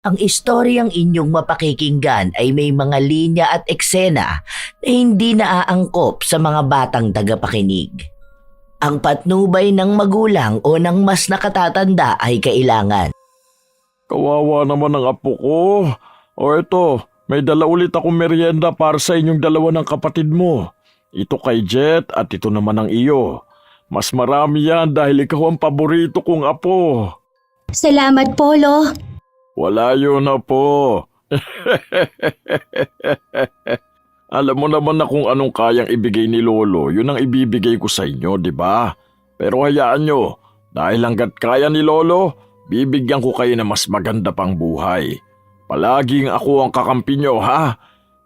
Ang istoryang inyong mapakikinggan ay may mga linya at eksena na hindi naaangkop sa mga batang tagapakinig. Ang patnubay ng magulang o ng mas nakatatanda ay kailangan. Kawawa naman ang apo ko. O eto, may dala ulit akong merienda para sa inyong dalawa ng kapatid mo. Ito kay Jet at ito naman ang iyo. Mas marami yan dahil ikaw ang paborito kong apo. Salamat po, Lo. Wala yun na po. Alam mo naman na kung anong kayang ibigay ni Lolo, yun ang ibibigay ko sa inyo, di ba? Pero hayaan nyo, dahil hanggat kaya ni Lolo, bibigyan ko kayo ng mas maganda pang buhay. Palaging ako ang kakampi nyo, ha?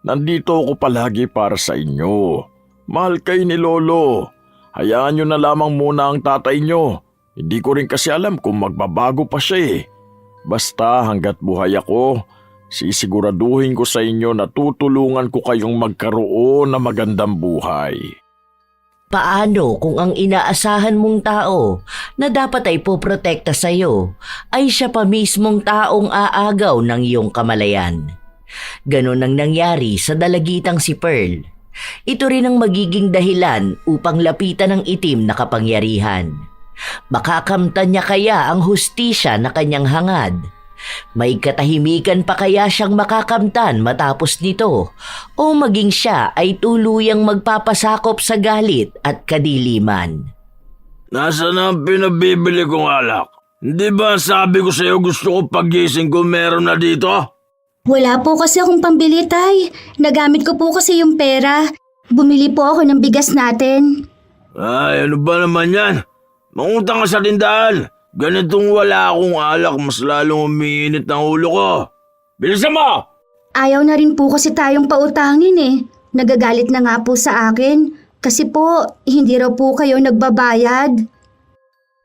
Nandito ako palagi para sa inyo. Mahal kayo ni Lolo. Hayaan nyo na lamang muna ang tatay nyo. Hindi ko rin kasi alam kung magbabago pa siya eh. Basta hanggat buhay ako, sisiguraduhin ko sa inyo na tutulungan ko kayong magkaroon ng magandang buhay. Paano kung ang inaasahan mong tao na dapat ay poprotekta sa iyo ay siya pa mismong taong aagaw ng iyong kamalayan? Ganon ang nangyari sa dalagitang si Pearl. Ito rin ang magiging dahilan upang lapitan ng itim na kapangyarihan. Makakamtan niya kaya ang hustisya na kanyang hangad? May katahimikan pa kaya siyang makakamtan matapos nito? O maging siya ay tuluyang magpapasakop sa galit at kadiliman? Nasaan ang pinabibili kong alak? Hindi ba sabi ko sa'yo gusto ko pagising ko meron na dito? Wala po kasi akong pambili, Tay. Nagamit ko po kasi yung pera. Bumili po ako ng bigas natin. Ay, ano ba naman yan? Mangutang ka sa tindahan. Ganitong wala akong alak, mas lalong umiinit ang ulo ko. Bilisan mo! Ayaw na rin po kasi tayong pautangin eh. Nagagalit na nga po sa akin. Kasi po, hindi raw po kayo nagbabayad.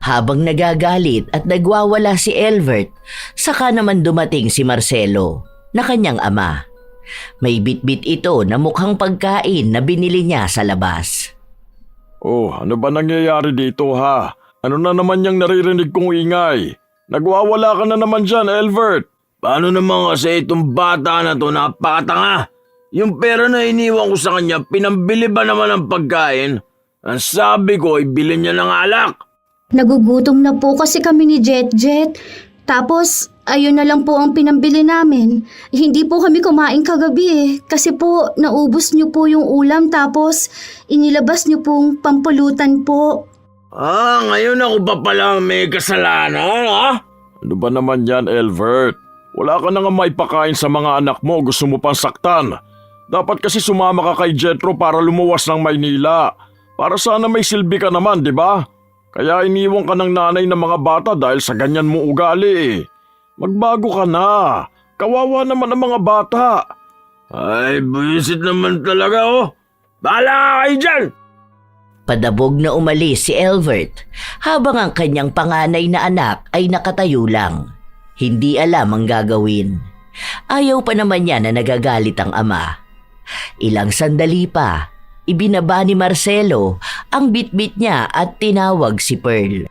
Habang nagagalit at nagwawala si Elvert, saka naman dumating si Marcelo na kanyang ama. May bitbit ito na mukhang pagkain na binili niya sa labas. Oh, ano ba nangyayari dito ha? Ano na naman yung naririnig kong ingay? Nagwawala ka na naman dyan, Elvert. Paano naman kasi itong bata na to napakatanga? Yung pera na iniwan ko sa kanya, pinambili ba naman ng pagkain? Ang sabi ko, ibili niya ng alak. Nagugutom na po kasi kami ni Jet Jet. Tapos, ayun na lang po ang pinambili namin. Hindi po kami kumain kagabi eh. Kasi po, naubos niyo po yung ulam tapos inilabas niyo pong pampulutan po. Ngayon ako pa pala may kasalanan, ha? Ano ba naman yan, Elvert? Wala ka na nga maipakain sa mga anak mo, gusto mo pang saktan. Dapat kasi sumama ka kay Jetro para lumuwas ng Maynila. Para sana may silbi ka naman, di ba? Kaya iniwan ka ng nanay ng mga bata dahil sa ganyan mo ugali. Magbago ka na. Kawawa naman ang mga bata. Ay, buwisit naman talaga, oh. Bahala ka kayo dyan! Padabog na umalis si Elvert habang ang kanyang panganay na anak ay nakatayo lang. Hindi alam ang gagawin. Ayaw pa naman niya na nagagalit ang ama. Ilang sandali pa, ibinaba ni Marcelo ang bitbit niya at tinawag si Pearl.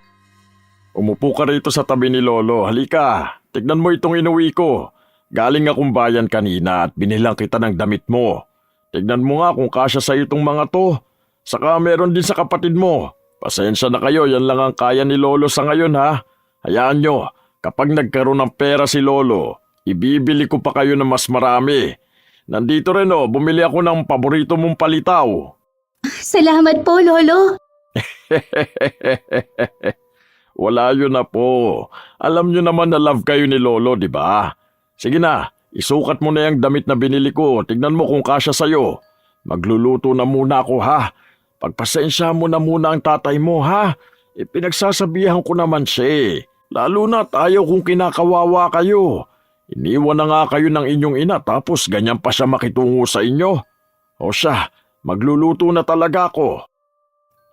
Umupo ka rito sa tabi ni Lolo. Halika, tignan mo itong inuwi ko. Galing akong bayan kanina at binilang kita ng damit mo. Tignan mo nga kung kasya sa itong mga to. Saka meron din sa kapatid mo. Pasensya na kayo, yan lang ang kaya ni Lolo sa ngayon ha. Hayaan nyo, kapag nagkaroon ng pera si Lolo, ibibili ko pa kayo ng mas marami. Nandito rin bumili ako ng paborito mong palitaw. Salamat po, Lolo. Wala yun na po. Alam nyo naman na love kayo ni Lolo, di ba? Sige na, isukat mo na yung damit na binili ko. Tignan mo kung kasya sa'yo. Magluluto na muna ako ha. Pagpasensya mo na muna ang tatay mo ha. Pinagsasabihan ko naman siya eh. Lalo na tayo kung kinakawawa kayo. Iniwan na nga kayo ng inyong ina tapos ganyan pa siya makitungo sa inyo. O siya, magluluto na talaga ako.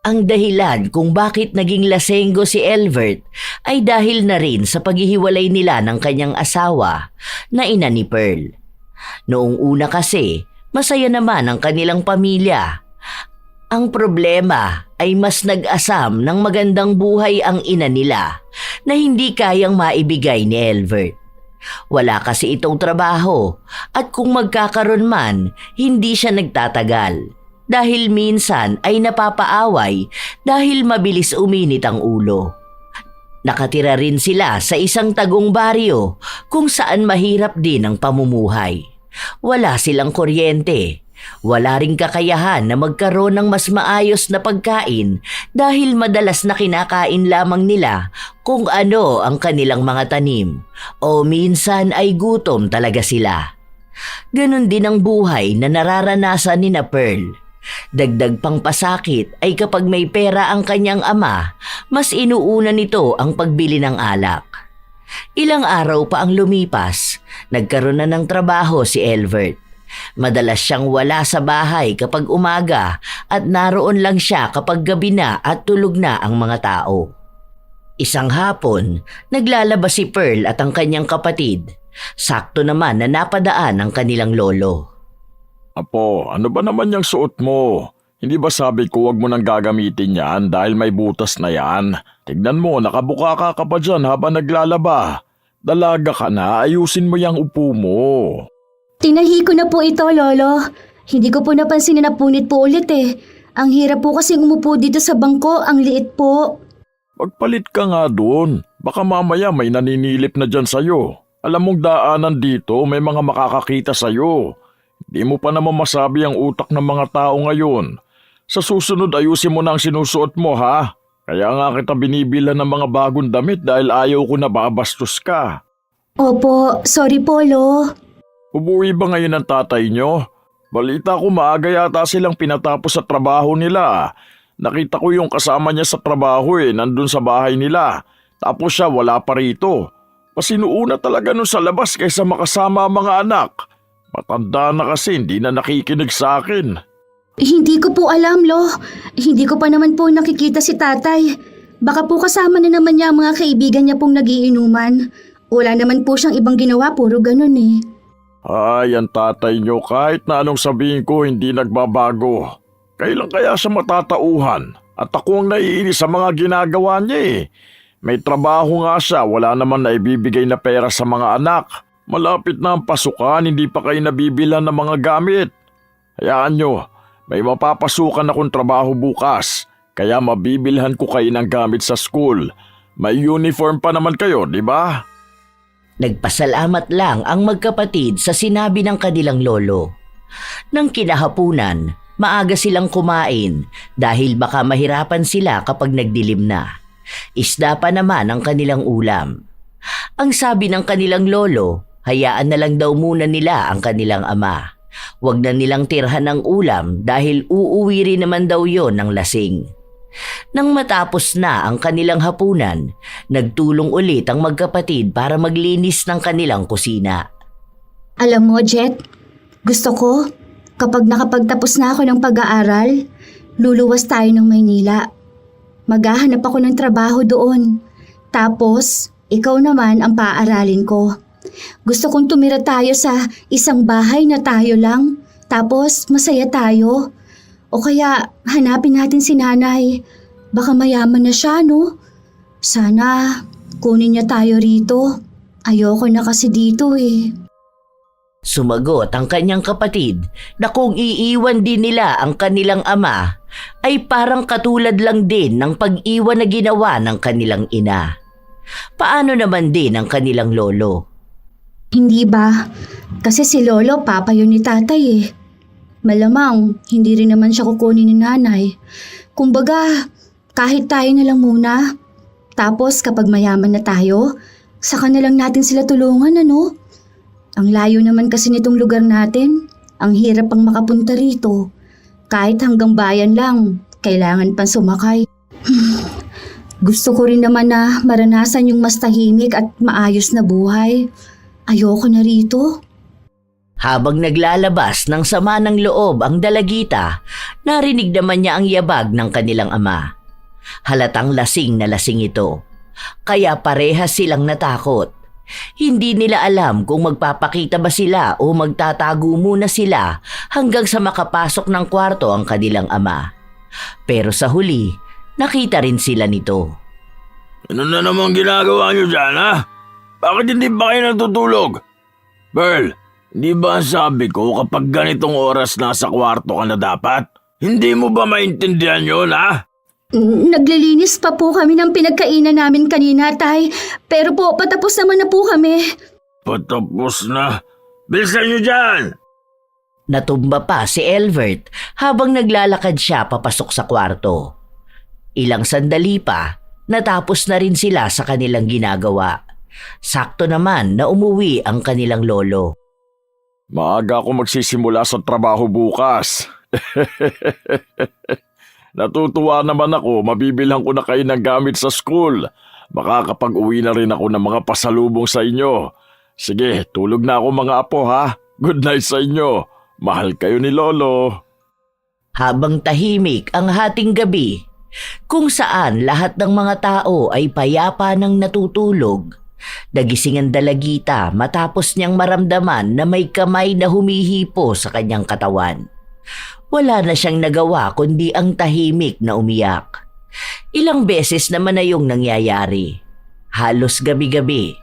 Ang dahilan kung bakit naging lasenggo si Elvert ay dahil na rin sa paghihiwalay nila ng kanyang asawa na ina ni Pearl. Noong una kasi, masaya naman ang kanilang pamilya. Ang problema ay mas nag-asam ng magandang buhay ang ina nila na hindi kayang maibigay ni Elvert. Wala kasi itong trabaho at kung magkakaroon man, hindi siya nagtatagal. Dahil minsan ay napapaaway dahil mabilis uminit ang ulo. Nakatira rin sila sa isang tagong baryo kung saan mahirap din ang pamumuhay. Wala silang kuryente. Wala ring kakayahan na magkaroon ng mas maayos na pagkain dahil madalas na kinakain lamang nila kung ano ang kanilang mga tanim o minsan ay gutom talaga sila. Ganon din ang buhay na nararanasan ni na Pearl. Dagdag pang pasakit ay kapag may pera ang kanyang ama, mas inuuna nito ang pagbili ng alak. Ilang araw pa ang lumipas, nagkaroon na ng trabaho si Elvert. Madalas siyang wala sa bahay kapag umaga at naroon lang siya kapag gabi na at tulog na ang mga tao. Isang hapon, naglalaba si Pearl at ang kanyang kapatid. Sakto naman na napadaan ang kanilang lolo. Apo, ano ba naman yung suot mo? Hindi ba sabi ko wag mo nang gagamitin yan dahil may butas na yan? Tignan mo, nakabuka ka pa dyan habang naglalaba. Dalaga ka na, ayusin mo yung upo mo. Tinahi ko na po ito, Lolo. Hindi ko po napansin na napunit po ulit eh. Ang hirap po kasing umupo dito sa bangko, ang liit po. Magpalit ka nga doon. Baka mamaya may naninilip na dyan sa'yo. Alam mong daanan dito, may mga makakakita sa'yo. Di mo pa naman masabi ang utak ng mga tao ngayon. Sa susunod ayusin mo na ang sinusuot mo ha. Kaya nga kita binibilan ng mga bagong damit dahil ayaw ko na babastos ka. Opo, sorry po, Lo. Umuwi ba ngayon ang tatay nyo? Balita ko maaga yata silang pinatapos sa trabaho nila. Nakita ko yung kasama niya sa trabaho nandun sa bahay nila. Tapos siya wala pa rito. Pasinuuna talaga nun sa labas kaysa makasama ang mga anak. Matanda na kasi hindi na nakikinig sa akin. Hindi ko po alam, Lo. Hindi ko pa naman po nakikita si tatay. Baka po kasama na naman niya ang mga kaibigan niya pong nagiinuman. Wala naman po siyang ibang ginawa, puro ganun eh. Ay, ang tatay nyo kahit na anong sabihin ko hindi nagbabago. Kailan kaya siya matatauhan? At ako ang naiinis sa mga ginagawa niya. May trabaho nga siya, wala naman na ibibigay na pera sa mga anak. Malapit na ang pasukan, hindi pa kayo nabibilan ng mga gamit. Hayaan nyo, may mapapasukan akong trabaho bukas. Kaya mabibilhan ko kayo ng gamit sa school. May uniform pa naman kayo, di ba? Nagpasalamat lang ang magkapatid sa sinabi ng kanilang lolo. Nang kinahapunan, maaga silang kumain dahil baka mahirapan sila kapag nagdilim na. Isda pa naman ang kanilang ulam. Ang sabi ng kanilang lolo, hayaan na lang daw muna nila ang kanilang ama. Huwag na nilang tirhan ng ulam dahil uuwi rin naman daw yon ng lasing. Nang matapos na ang kanilang hapunan, nagtulong ulit ang magkapatid para maglinis ng kanilang kusina. Alam mo, Jet, gusto ko, kapag nakapagtapos na ako ng pag-aaral, luluwas tayo ng Maynila. Maghahanap ako ng trabaho doon. Tapos, ikaw naman ang paaralin ko. Gusto kong tumira tayo sa isang bahay na tayo lang, tapos masaya tayo. O kaya hanapin natin si nanay. Baka mayaman na siya, no? Sana kunin niya tayo rito. Ayoko na kasi dito eh. Sumagot ang kanyang kapatid na kung iiwan din nila ang kanilang ama ay parang katulad lang din ng pag-iwan na ginawa ng kanilang ina. Paano naman din ang kanilang lolo? Hindi ba? Kasi si Lolo, papa yun ni tatay eh. Malamang, hindi rin naman siya kukunin ni nanay. Kumbaga, kahit tayo na lang muna. Tapos kapag mayaman na tayo, saka na lang natin sila tulungan, ano? Ang layo naman kasi nitong lugar natin. Ang hirap pang makapunta rito. Kahit hanggang bayan lang, kailangan pang sumakay. Gusto ko rin naman na maranasan yung mas tahimik at maayos na buhay. Ayoko na rito. Habang naglalabas ng sama ng loob ang dalagita, narinig naman niya ang yabag ng kanilang ama. Halatang lasing na lasing ito. Kaya parehas silang natakot. Hindi nila alam kung magpapakita ba sila o magtatago muna sila hanggang sa makapasok ng kwarto ang kanilang ama. Pero sa huli, nakita rin sila nito. Ano na namang ginagawa niyo dyan, ha? Bakit hindi ba kayo natutulog? Pearl, hindi ba ang sabi ko kapag ganitong oras nasa kwarto ka na dapat? Hindi mo ba maintindihan yun, ha? Naglilinis pa po kami ng pinagkainan namin kanina, Tay. Pero po, patapos naman na po kami. Patapos na. Bilisan nyo dyan! Natumba pa si Elvert habang naglalakad siya papasok sa kwarto. Ilang sandali pa, natapos na rin sila sa kanilang ginagawa. Sakto naman na umuwi ang kanilang lolo. Maaga ako magsisimula sa trabaho bukas. Natutuwa naman ako, mabibilhan ko na kayo ng gamit sa school. Makakapag-uwi na rin ako ng mga pasalubong sa inyo. Sige, tulog na ako mga apo ha. Good night sa inyo. Mahal kayo ni Lolo. Habang tahimik ang hating gabi, kung saan lahat ng mga tao ay payapa ng natutulog, nagising ang dalagita matapos niyang maramdaman na may kamay na humihipo sa kanyang katawan. Wala na siyang nagawa kundi ang tahimik na umiyak. Ilang beses naman na yung nangyayari. Halos gabi-gabi.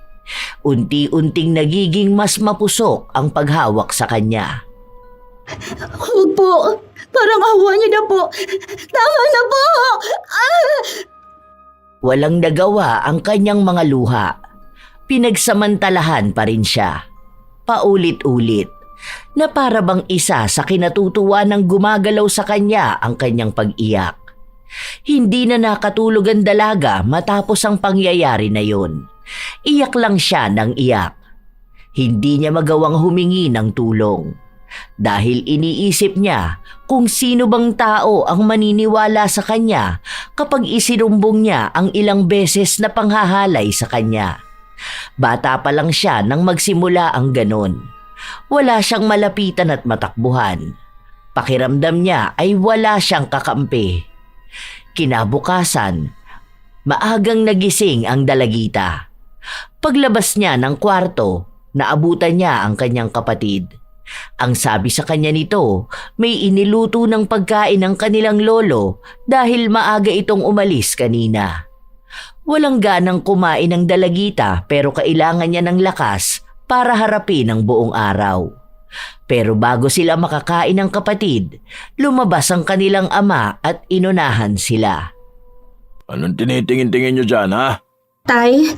Unti-unting nagiging mas mapusok ang paghawak sa kanya. Huwag po. Parang awa niyo na po. Tama na po. Walang nagawa ang kanyang mga luha. Pinagsamantalahan pa rin siya. Paulit-ulit na para bang isa sa kinatutuwa ng gumagalaw sa kanya ang kanyang pag-iyak. Hindi na nakatulog ang dalaga matapos ang pangyayari na yun. Iyak lang siya ng iyak. Hindi niya magawang humingi ng tulong. Dahil iniisip niya kung sino bang tao ang maniniwala sa kanya kapag isinumbong niya ang ilang beses na panghahalay sa kanya. Bata pa lang siya nang magsimula ang ganon. Wala siyang malapitan at matakbuhan. Pakiramdam niya ay wala siyang kakampi. Kinabukasan, maagang nagising ang dalagita. Paglabas niya ng kwarto, naabutan niya ang kanyang kapatid. Ang sabi sa kanya nito, may iniluto ng pagkain ng kanilang lolo dahil maaga itong umalis kanina. Walang ganang kumain ng dalagita pero kailangan niya ng lakas para harapin ang buong araw. Pero bago sila makakain ng kapatid, lumabas ang kanilang ama at inunahan sila. Anong tinitingin-tingin nyo dyan, ha? Tay,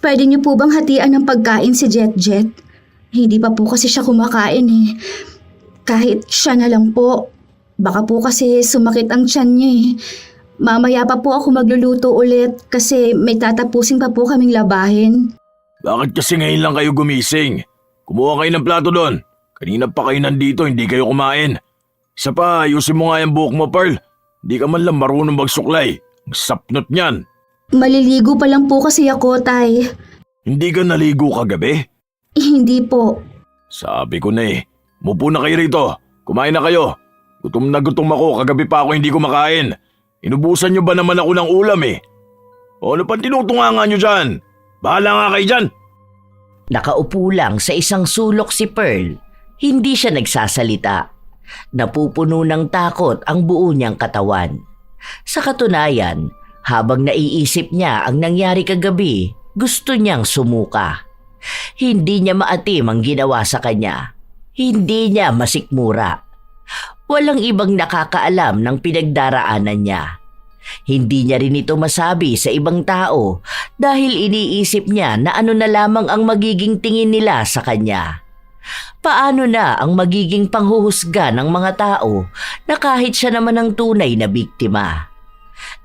pwede niyo po bang hatian ng pagkain si Jet Jet? Hindi pa po kasi siya kumakain eh. Kahit siya na lang po. Baka po kasi sumakit ang tiyan niya eh. Mamaya pa po ako magluluto ulit kasi may tatapusin pa po kaming labahin. Bakit kasi ngayon lang kayo gumising? Kumuha kayo ng plato doon. Kanina pa kayo nandito, hindi kayo kumain. Isa pa, ayusin mo nga yung buhok mo, Pearl. Hindi ka man lang marunong magsuklay. Ang sapnot niyan. Maliligo pa lang po kasi ako, Tay. Hindi ka naligo kagabi? Hindi po. Sabi ko na eh. Mupo na kayo rito. Kumain na kayo. Gutom na gutom ako, kagabi pa ako hindi kumakain. Inubusan niyo ba naman ako ng ulam eh? O ano pang tinutunganga niyo dyan? Bahala nga kayo dyan. Nakaupo lang sa isang sulok si Pearl. Hindi siya nagsasalita. Napupuno ng takot ang buo niyang katawan. Sa katunayan, habang naiisip niya ang nangyari kagabi, gusto niyang sumuka. Hindi niya maatim ang ginawa sa kanya. Hindi niya masikmura. Walang ibang nakakaalam ng pinagdaraanan niya. Hindi niya rin ito masabi sa ibang tao dahil iniisip niya na ano na lamang ang magiging tingin nila sa kanya. Paano na ang magiging panghuhusga ng mga tao na kahit siya naman ang tunay na biktima?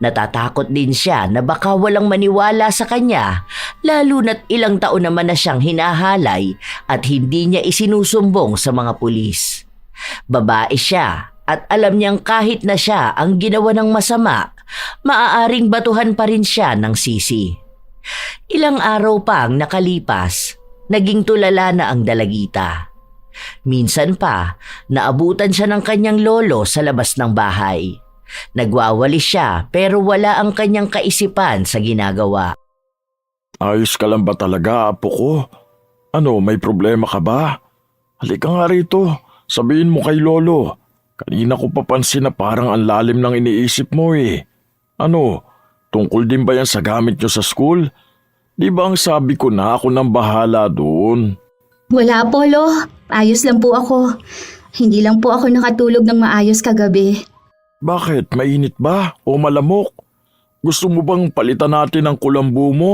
Natatakot din siya na baka walang maniwala sa kanya lalo na't ilang taon naman na siyang hinahalay at hindi niya isinusumbong sa mga pulis. Babae siya at alam niyang kahit na siya ang ginawa ng masama, maaaring batuhan pa rin siya ng sisi. Ilang araw pa ang nakalipas, naging tulala na ang dalagita. Minsan pa, naabutan siya ng kanyang lolo sa labas ng bahay. Nagwawali siya pero wala ang kanyang kaisipan sa ginagawa. Ayos ka lang ba talaga, apo ko? Ano, may problema ka ba? Halika nga rito, sabihin mo kay lolo. Kanina ko papansin na parang ang lalim ng iniisip mo eh. Ano, tungkol din ba yan sa gamit nyo sa school? Di ba ang sabi ko na ako nang bahala doon? Wala po, Lo. Ayos lang po ako. Hindi lang po ako nakatulog ng maayos kagabi. Bakit? Mainit ba o malamok? Gusto mo bang palitan natin ang kulambu mo?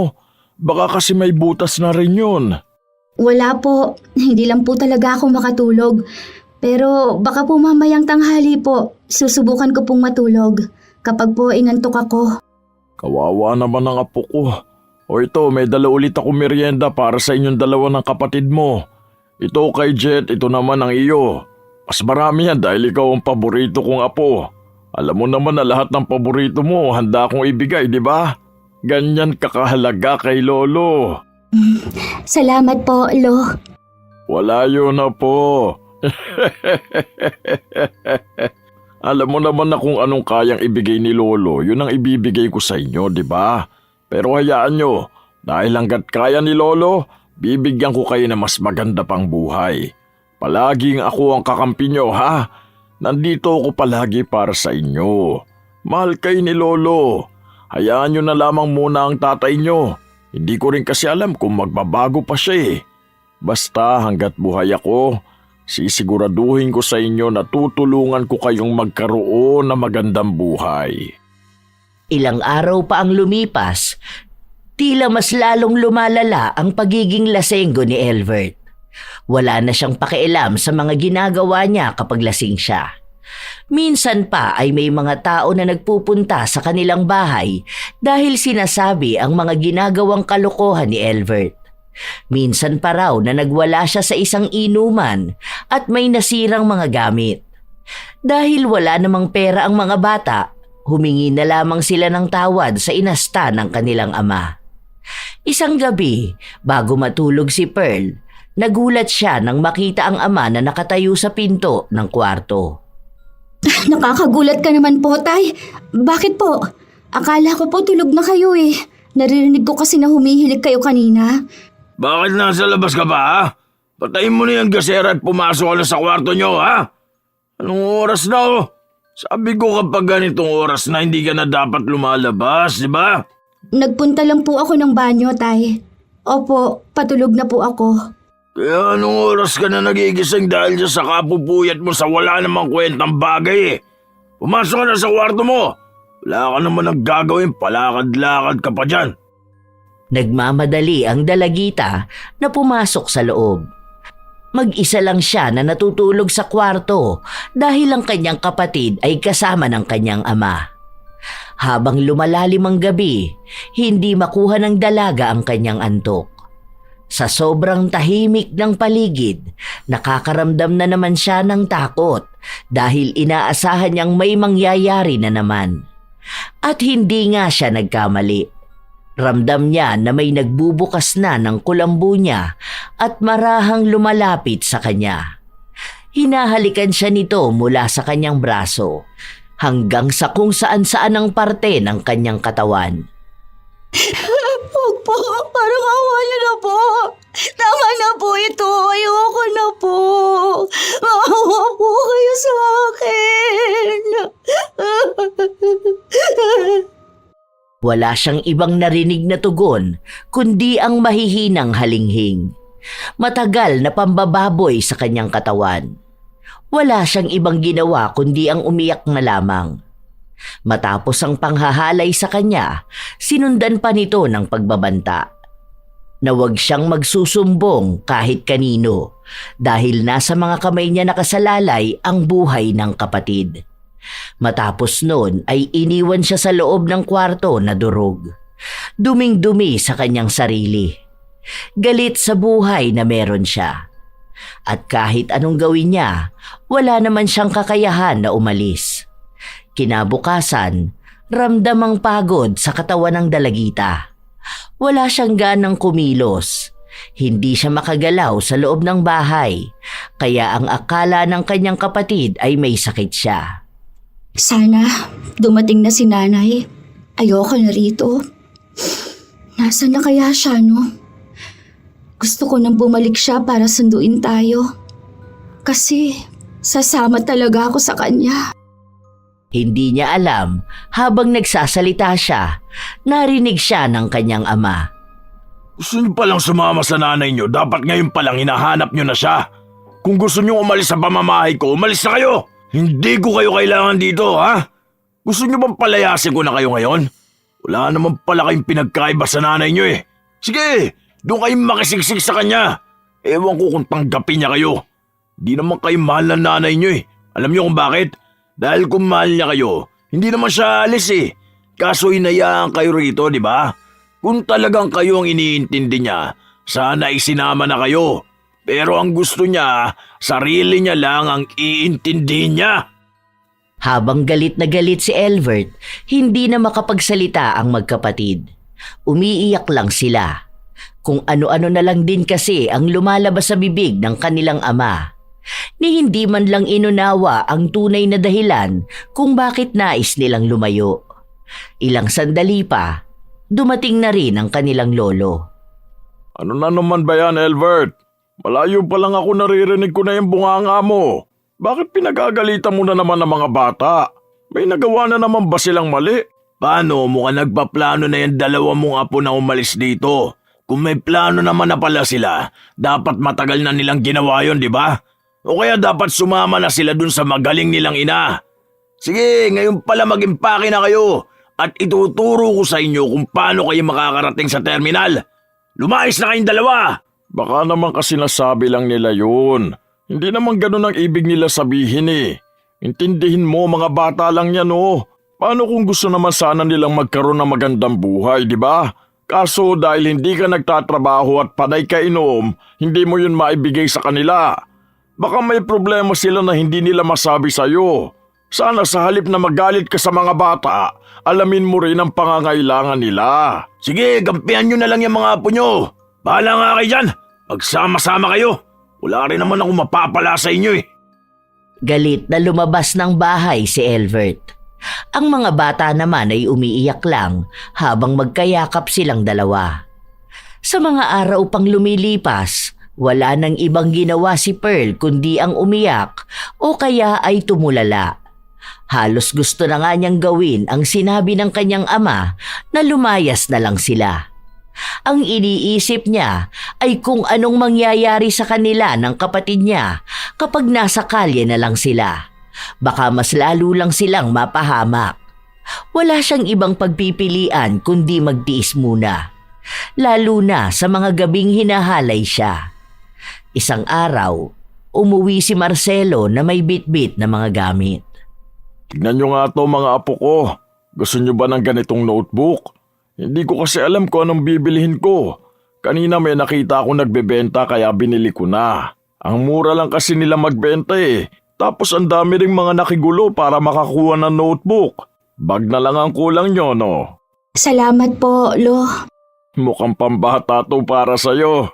Baka kasi may butas na rin yun. Wala po. Hindi lang po talaga ako makatulog. Pero baka po mamayang tanghali po, susubukan ko pong matulog kapag po inantok ako. Kawawa naman ang apo ko. O ito, may dala ulit ako merienda para sa inyong dalawa ng kapatid mo. Ito kay Jet, ito naman ang iyo. Mas marami yan dahil ikaw ang paborito kong apo. Alam mo naman na lahat ng paborito mo handa akong ibigay, di ba? Ganyan kakahalaga kay Lolo. Salamat po, Lo. Wala yun na po. Alam mo naman na kung anong kayang ibigay ni Lolo, yun ang ibibigay ko sa inyo, di ba? Pero hayaan nyo, dahil hanggat kaya ni Lolo, bibigyan ko kayo ng mas maganda pang buhay. Palaging ako ang kakampi nyo, ha? Nandito ako palagi para sa inyo. Mahal kayo ni Lolo. Hayaan nyo na lamang muna ang tatay nyo. Hindi ko rin kasi alam kung magbabago pa siya eh. Basta hanggat buhay ako, sisiguraduhin ko sa inyo na tutulungan ko kayong magkaroon ng magandang buhay. Ilang araw pa ang lumipas, tila mas lalong lumalala ang pagiging lasenggo ni Elvert. Wala na siyang pakialam sa mga ginagawa niya kapag lasing siya. Minsan pa ay may mga tao na nagpupunta sa kanilang bahay dahil sinasabi ang mga ginagawang kalokohan ni Elvert. Minsan pa raw na nagwala siya sa isang inuman at may nasirang mga gamit. Dahil wala namang pera ang mga bata, humingi na lamang sila ng tawad sa inasta ng kanilang ama. Isang gabi, bago matulog si Pearl, nagulat siya nang makita ang ama na nakatayo sa pinto ng kwarto. Nakakagulat ka naman po, Tay. Bakit po? Akala ko po tulog na kayo eh. Naririnig ko kasi na humihilig kayo kanina. Bakit nasa labas ka ba, ha? Patayin mo na yung gasera at pumasok ka na sa kwarto nyo, ha? Anong oras na, oh? Sabi ko kapag ganitong oras na hindi ka na dapat lumalabas, di ba? Nagpunta lang po ako ng banyo, Tay. Opo, patulog na po ako. Kaya anong oras ka na nagigising dahil dyan sa kapupuyat mo sa wala namang kwentang bagay, eh? Pumasok ka na sa kwarto mo. Wala ka naman naggagawin, palakad-lakad ka pa dyan. Nagmamadali ang dalagita na pumasok sa loob. Mag-isa lang siya na natutulog sa kwarto dahil ang kanyang kapatid ay kasama ng kanyang ama. Habang lumalalim ang gabi, hindi makuha ng dalaga ang kanyang antok. Sa sobrang tahimik ng paligid, nakakaramdam na naman siya ng takot dahil inaasahan niyang may mangyayari na naman. At hindi nga siya nagkamali. Ramdam niya na may nagbubukas na ng kulambu niya at marahang lumalapit sa kanya. Hinahalikan siya nito mula sa kanyang braso hanggang sa kung saan-saan ang parte ng kanyang katawan. Huwag po, parang awa niyo na po. Tama na po ito, ayoko na po. Maawa po kayo sa akin. Wala siyang ibang narinig na tugon kundi ang mahihinang halinghing. Matagal na pambababoy sa kanyang katawan. Wala siyang ibang ginawa kundi ang umiyak na lamang. Matapos ang panghahalay sa kanya, sinundan pa nito ng pagbabanta. Na huwag siyang magsusumbong kahit kanino dahil nasa mga kamay niya nakasalalay ang buhay ng kapatid. Matapos noon ay iniwan siya sa loob ng kwarto na durog. Duming-dumi sa kanyang sarili. Galit sa buhay na meron siya. At kahit anong gawin niya, wala naman siyang kakayahan na umalis. Kinabukasan, ramdam ang pagod sa katawan ng dalagita. Wala siyang ganang kumilos. Hindi siya makagalaw sa loob ng bahay, kaya ang akala ng kanyang kapatid ay may sakit siya. Sana dumating na si nanay. Ayoko na rito. Nasaan na kaya siya, no? Gusto ko nang bumalik siya para sunduin tayo. Kasi sasama talaga ako sa kanya. Hindi niya alam, habang nagsasalita siya, narinig siya ng kanyang ama. Gusto niyo palang sumama sa nanay niyo, dapat ngayon palang hinahanap niyo na siya. Kung gusto niyo umalis sa pamamahay ko, umalis na kayo! Hindi ko kayo kailangan dito, ha? Gusto niyo bang palayasin ko na kayo ngayon? Wala naman pala kayong pinagkaiba sa nanay niyo eh. Sige, doon kayong makisiksik sa kanya. Ewan ko kung tanggapin niya kayo. Di naman kayo mahal ng nanay niyo eh. Alam niyo kung bakit? Dahil kung mahal niya kayo, hindi naman siya alis eh. Kaso hinayaan kayo rito, di ba? Kung talagang kayo ang iniintindi niya, sana isinama na kayo. Pero ang gusto niya, sarili niya lang ang iintindihin niya. Habang galit na galit si Elvert, hindi na makapagsalita ang magkapatid. Umiiyak lang sila. Kung ano-ano na lang din kasi ang lumalabas sa bibig ng kanilang ama. Ni hindi man lang inunawa ang tunay na dahilan kung bakit nais nilang lumayo. Ilang sandali pa, dumating na rin ang kanilang lolo. Ano na naman ba yan, Elbert? Malayo pa lang ako naririnig ko na yung bunganga mo. Bakit pinagagalitan mo na naman ang mga bata? May nagawa na naman ba silang mali? Paano mukhang nagpaplano na yung dalawa mong apo na umalis dito? Kung may plano naman na pala sila, dapat matagal na nilang ginawa yon, di ba? O kaya dapat sumama na sila dun sa magaling nilang ina. Sige, ngayon pala mag-impake na kayo at ituturo ko sa inyo kung paano kayo makakarating sa terminal. Lumayas na kayong dalawa! Baka naman kasi nasabi lang nila yun. Hindi naman ganun ang ibig nila sabihin eh. Intindihin mo, mga bata lang yan oh. Paano kung gusto naman sana nilang magkaroon ng magandang buhay, di ba? Kaso dahil hindi ka nagtatrabaho at panay ka inom, hindi mo yun maibigay sa kanila. Baka may problema sila na hindi nila masabi sa'yo. Sana sa halip na magalit ka sa mga bata, alamin mo rin ang pangangailangan nila. Sige, gampihan nyo na lang yung mga apo nyo. Bahala nga kayo dyan. Magsama-sama kayo. Wala rin naman ako mapapala sa inyo eh. Galit na lumabas ng bahay si Elvert. Ang mga bata naman ay umiiyak lang habang magkayakap silang dalawa. Sa mga araw pang lumilipas, wala nang ibang ginawa si Pearl kundi ang umiyak o kaya ay tumulala. Halos gusto na nga niyang gawin ang sinabi ng kanyang ama na lumayas na lang sila. Ang iniisip niya ay kung anong mangyayari sa kanila ng kapatid niya kapag nasa kalye na lang sila. Baka mas lalo lang silang mapahamak. Wala siyang ibang pagpipilian kundi magtiis muna. Lalo na sa mga gabing hinahalay siya. Isang araw, umuwi si Marcelo na may bitbit na mga gamit. Tignan nyo nga to mga apo ko. Gusto nyo ba ng ganitong notebook? Hindi ko kasi alam kung anong bibilihin ko. Kanina may nakita akong nagbebenta kaya binili ko na. Ang mura lang kasi nila magbenta eh. Tapos ang dami ring mga nakigulo para makakuha ng notebook. Bag na lang ang kulang nyo, no? Salamat po, Lo. Mukhang pambata to para sa'yo.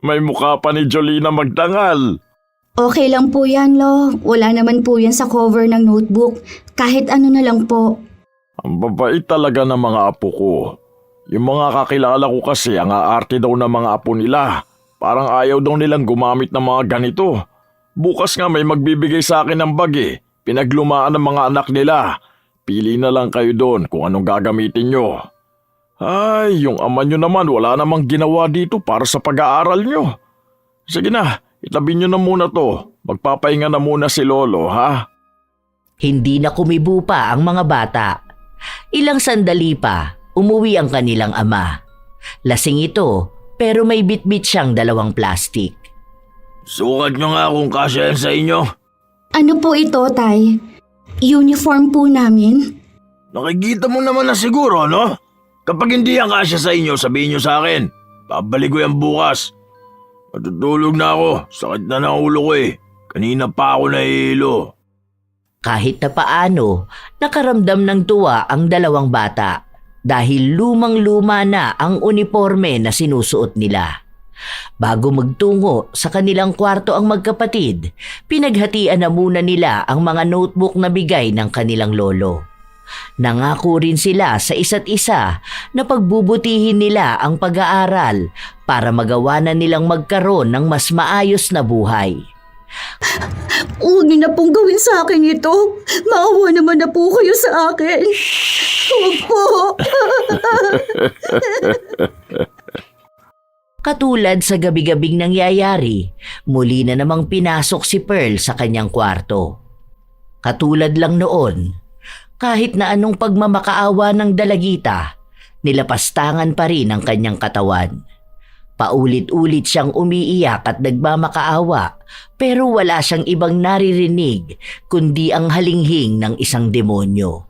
May mukha pa ni Jolina magdangal. Okay lang po yan, Lo. Wala naman po yan sa cover ng notebook. Kahit ano na lang po. Ang babait talaga ng mga apo ko. Yung mga kakilala ko kasi ang aarte daw ng mga apo nila. Parang ayaw daw nilang gumamit ng mga ganito. Bukas nga may magbibigay sa akin ng bag eh. Pinaglumaan ng mga anak nila. Pili na lang kayo doon kung anong gagamitin nyo. Ay, yung ama nyo naman wala namang ginawa dito para sa pag-aaral nyo. Sige na, itabi nyo na muna to. Magpapahinga na muna si Lolo, ha? Hindi na kumibo pa ang mga bata. Ilang sandali pa, umuwi ang kanilang ama. Lasing ito, pero may bitbit siyang 2 plastik. Sukat nyo nga kung kasya yan sa inyo. Ano po ito, Tay? Uniform po namin? Nakikita mo naman na siguro, no? Kapag hindi yan kasya sa inyo, sabihin nyo sa akin. Babalik ko yan bukas. Matutulog na ako. Sakit na ng ulo ko eh. Kanina pa ako nahihilo. Kahit na paano, nakaramdam ng tuwa ang 2 bata dahil lumang-luma na ang uniforme na sinusuot nila. Bago magtungo sa kanilang kwarto ang magkapatid, pinaghatian na muna nila ang mga notebook na bigay ng kanilang lolo. Nangako rin sila sa isa't isa na pagbubutihin nila ang pag-aaral para magawa na nilang magkaroon ng mas maayos na buhay. Huwag niyo na pong gawin sa akin ito. Maawa naman na po kayo sa akin. Huwag po. Katulad sa gabi-gabing nangyayari, muli na namang pinasok si Pearl sa kanyang kwarto. Katulad lang noon, kahit na anong pagmamakaawa ng dalagita, nilapastangan pa rin ang kanyang katawan. Paulit-ulit siyang umiiyak at nagmamakaawa pero wala siyang ibang naririnig kundi ang halinghing ng isang demonyo.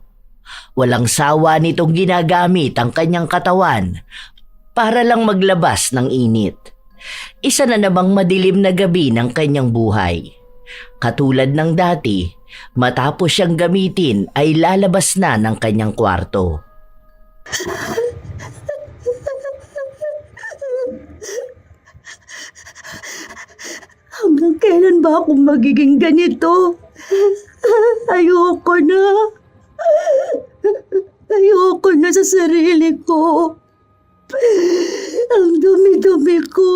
Walang sawa nitong ginagamit ang kanyang katawan para lang maglabas ng init. Isa na namang madilim na gabi ng kanyang buhay. Katulad ng dati, matapos siyang gamitin ay lalabas na ng kanyang kwarto. Hanggang kailan ba ako magiging ganito? Ayoko na. Ayoko na sa sarili ko. Ang dumi-dumi ko.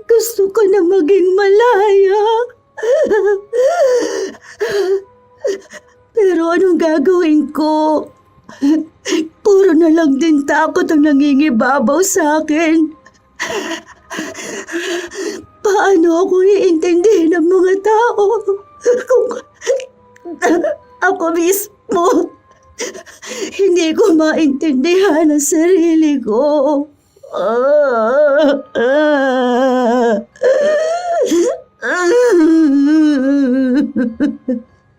Gusto ko na maging malaya. Pero anong gagawin ko? Puro na lang din takot ang nangingibabaw sa akin. Paano ako iintindihin ng mga tao kung ako mismo hindi ko maintindihan ang sarili ko?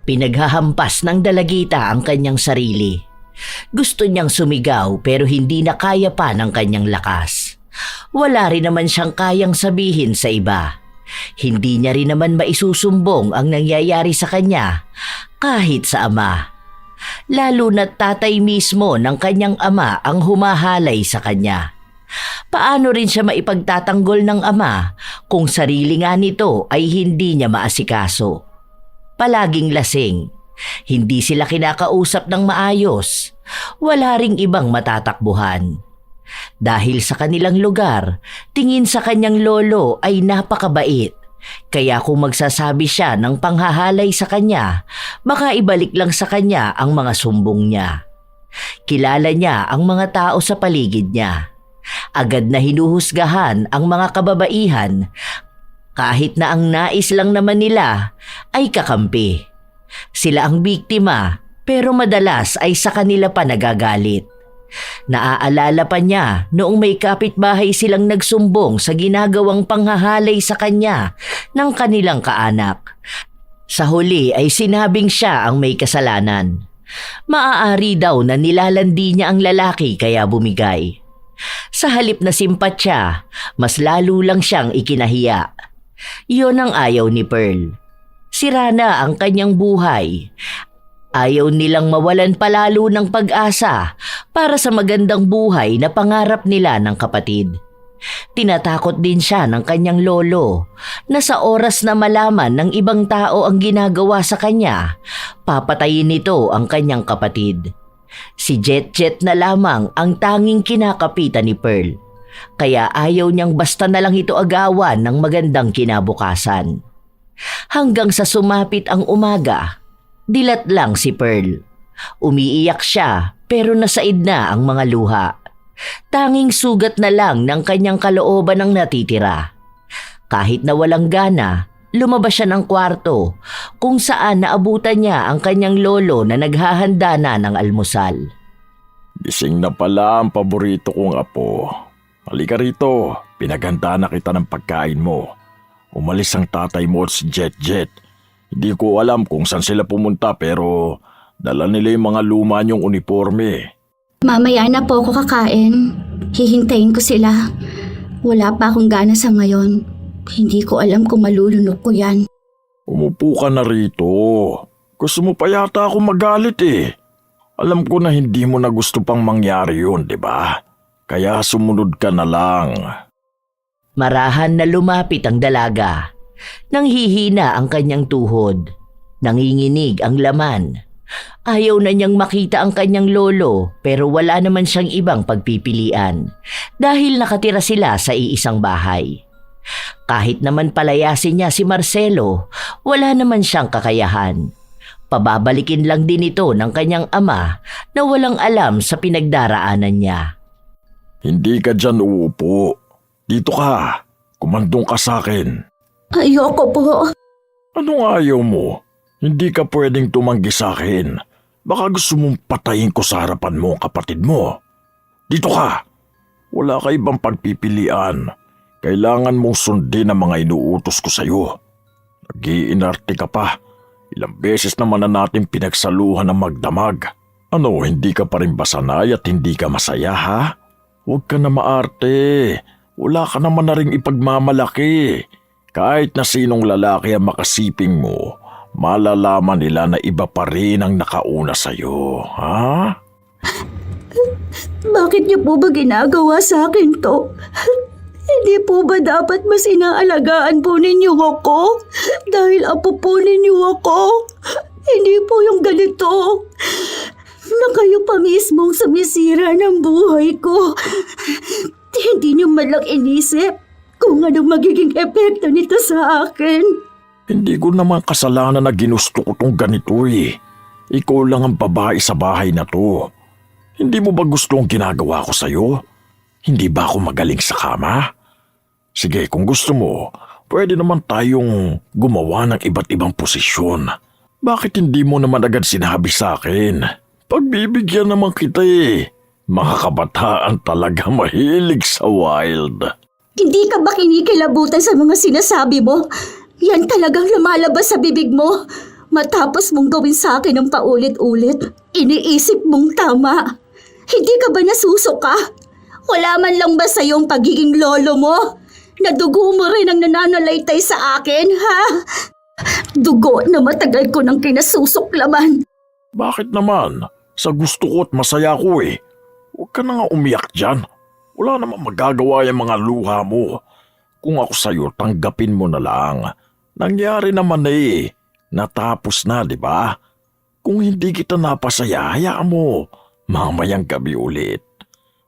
Pinaghahampas ng dalagita ang kanyang sarili. Gusto niyang sumigaw pero hindi na kaya pa ng kanyang lakas. Wala rin naman siyang kayang sabihin sa iba. Hindi niya rin naman maisusumbong ang nangyayari sa kanya kahit sa ama. Lalo na't tatay mismo ng kanyang ama ang humahalay sa kanya. Paano rin siya maipagtatanggol ng ama kung sarili nga nito ay hindi niya maasikaso? Palaging lasing. Hindi sila kinakausap ng maayos. Wala ring ibang matatakbuhan. Dahil sa kanilang lugar, tingin sa kanyang lolo ay napakabait. Kaya kung magsasabi siya ng panghahalay sa kanya, baka ibalik lang sa kanya ang mga sumbong niya. Kilala niya ang mga tao sa paligid niya. Agad na hinuhusgahan ang mga kababaihan kahit na ang nais lang naman nila ay kakampi. Sila ang biktima pero madalas ay sa kanila pa nagagalit. Naaalala pa niya noong may kapitbahay silang nagsumbong sa ginagawang panghahalay sa kanya ng kanilang kaanak. Sa huli ay sinabing siya ang may kasalanan. Maaari daw na nilalandi niya ang lalaki kaya bumigay. Sa halip na simpatya, mas lalo lang siyang ikinahiya. Iyon ang ayaw ni Pearl. Sira na ang kanyang buhay. Ayaw nilang mawalan palalo ng pag-asa para sa magandang buhay na pangarap nila ng kapatid. Tinatakot din siya ng kanyang lolo na sa oras na malaman ng ibang tao ang ginagawa sa kanya, papatayin nito ang kanyang kapatid. Si Jet na lamang ang tanging kinakapitan ni Pearl, kaya ayaw niyang basta na lang ito agawan ng magandang kinabukasan. Hanggang sa sumapit ang umaga, dilat lang si Pearl. Umiiyak siya pero nasaid na ang mga luha. Tanging sugat na lang ng kanyang kalooban ang natitira. Kahit na walang gana, lumabas siya ng kwarto kung saan naabutan niya ang kanyang lolo na naghahanda na ng almusal. Gising na pala ang paborito kong apo. Halika rito, pinaghanda na kita ng pagkain mo. Umalis ang tatay mo at si Jet. Hindi ko alam kung saan sila pumunta pero dala nila yung mga luma niyong uniforme. Mamaya na po ako kakain. Hihintayin ko sila. Wala pa akong gana sa ngayon. Hindi ko alam kung malulunok ko yan. Umupo ka na rito. Gusto mo pa yata ako magalit eh. Alam ko na hindi mo na gusto pang mangyari yun, di ba? Kaya sumunod ka na lang. Marahan na lumapit ang dalaga. Nanghihina ang kanyang tuhod. Nanginginig ang laman. Ayaw na niyang makita ang kanyang lolo pero wala naman siyang ibang pagpipilian dahil nakatira sila sa iisang bahay. Kahit naman palayasin niya si Marcelo, wala naman siyang kakayahan. Pababalikin lang din ito ng kanyang ama na walang alam sa pinagdaraanan niya. Hindi ka dyan uupo. Dito ka. Kumandong ka sa akin. Ayoko po. Anong ayaw mo? Hindi ka pwedeng tumanggi sa akin. Baka gusto mong patayin ko sa harapan mo ang kapatid mo. Dito ka. Wala ka ibang pagpipilian. Kailangan mong sundin ang mga inuutos ko sa'yo. Nag-iinarte ka pa. Ilang beses naman na natin pinagsaluhan ng magdamag. Ano, hindi ka pa rin ba sanay at hindi ka masaya, ha? Huwag ka na maarte. Wala ka naman na rin ipagmamalaki. Kahit na sinong lalaki ang makasiping mo, malalaman nila na iba pa rin ang nakauna sa'yo, ha? Bakit niyo po ba ginagawa sa akin to? Hindi po ba dapat mas inaalagaan po ninyo ako? Dahil apo po ninyo ako. Hindi po yung ganito. Na kayo pa mismong sumisira ng buhay ko. Hindi niyo man lang inisip kung anong magiging epekto nito sa akin. Hindi ko naman kasalanan na ginusto ko tong ganito eh. Ikaw lang ang babae sa bahay na to. Hindi mo ba gusto ang ginagawa ko sa'yo? Hindi ba ako magaling sa kama? Sige, kung gusto mo, pwede naman tayong gumawa ng iba't ibang posisyon. Bakit hindi mo naman agad sinabi sa akin? Pagbibigyan naman kita eh. Mga kabataan talaga mahilig sa wild. Hindi ka ba kinikilabutan sa mga sinasabi mo? Yan talagang lumalabas sa bibig mo. Matapos mong gawin sa akin ng paulit-ulit, iniisip mong tama. Hindi ka ba nasusuka? Wala man lang ba sa iyong pagiging lolo mo? Nadugo mo rin ang nananalaytay sa akin, ha? Dugo na matagal ko nang kinasusuklaman. Bakit naman? Sa gusto ko at masaya ko eh. Huwag ka na nga umiyak dyan. Wala namang magagawa yung mga luha mo. Kung ako sa'yo, tanggapin mo na lang. Nangyari naman na eh. Natapos na, di ba? Kung hindi kita napasaya, hayaan mo. Mamayang gabi ulit.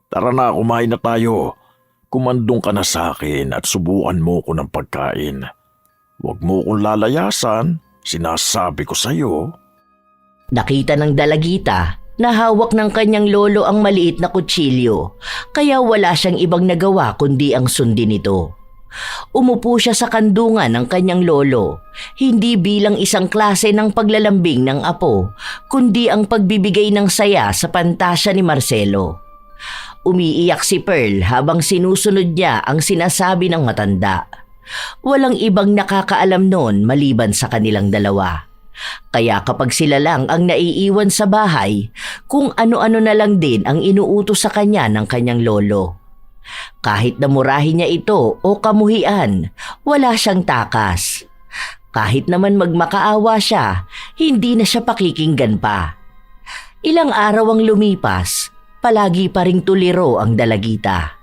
Tara na, kumain na tayo. Kumandong ka na sa akin at subukan mo ko ng pagkain. Huwag mo kong lalayasan, sinasabi ko sa'yo. Nakita ng dalagita na hawak ng kanyang lolo ang maliit na kutsilyo, kaya wala siyang ibang nagawa kundi ang sundin ito. Umupo siya sa kandungan ng kanyang lolo, hindi bilang isang klase ng paglalambing ng apo, kundi ang pagbibigay ng saya sa pantasya ni Marcelo. Umiiyak si Pearl habang sinusunod niya ang sinasabi ng matanda. Walang ibang nakakaalam noon maliban sa kanilang dalawa. Kaya kapag sila lang ang naiiwan sa bahay, kung ano-ano na lang din ang inuutos sa kanya ng kanyang lolo. Kahit namurahin niya ito o kamuhian, wala siyang takas. Kahit naman magmakaawa siya, hindi na siya pakikinggan pa. Ilang araw ang lumipas, palagi pa ring tuliro ang dalagita.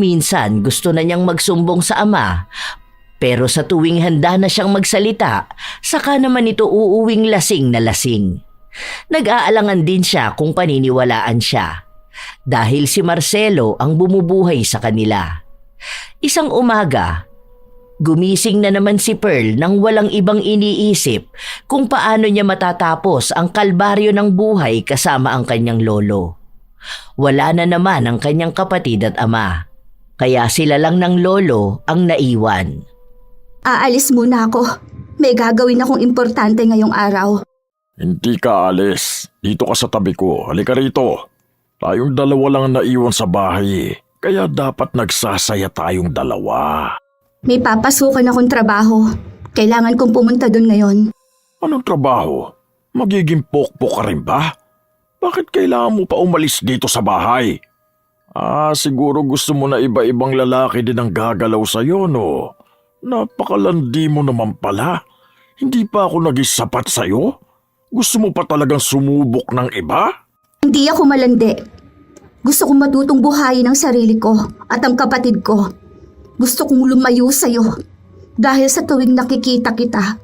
Minsan gusto na niyang magsumbong sa ama, pero sa tuwing handa na siyang magsalita, saka naman ito uuwing lasing na lasing. Nag-aalangan din siya kung paniniwalaan siya. Dahil si Marcelo ang bumubuhay sa kanila. Isang umaga, gumising na naman si Pearl nang walang ibang iniisip kung paano niya matatapos ang kalbaryo ng buhay kasama ang kanyang lolo. Wala na naman ang kanyang kapatid at ama, kaya sila lang ng lolo ang naiwan. Aalis muna ako. May gagawin akong importante ngayong araw. Hindi ka alis. Dito ka sa tabi ko. Halika rito. Tayong dalawa lang ang naiwan sa bahay, kaya dapat nagsasaya tayong dalawa. May papasukan akong trabaho. Kailangan kong pumunta doon ngayon. Anong trabaho? Magiging pokpok ka rin ba? Bakit kailangan mo pa umalis dito sa bahay? Siguro gusto mo na iba-ibang lalaki din ang gagalaw sa'yo, no? Napakalandi mo naman pala. Hindi pa ako naging sapat sa'yo? Gusto mo pa talagang sumubok ng iba? Hindi ako malandi. Gusto kong matutong buhayin ang sarili ko at ang kapatid ko. Gusto kong lumayo sa'yo. Dahil sa tuwing nakikita kita,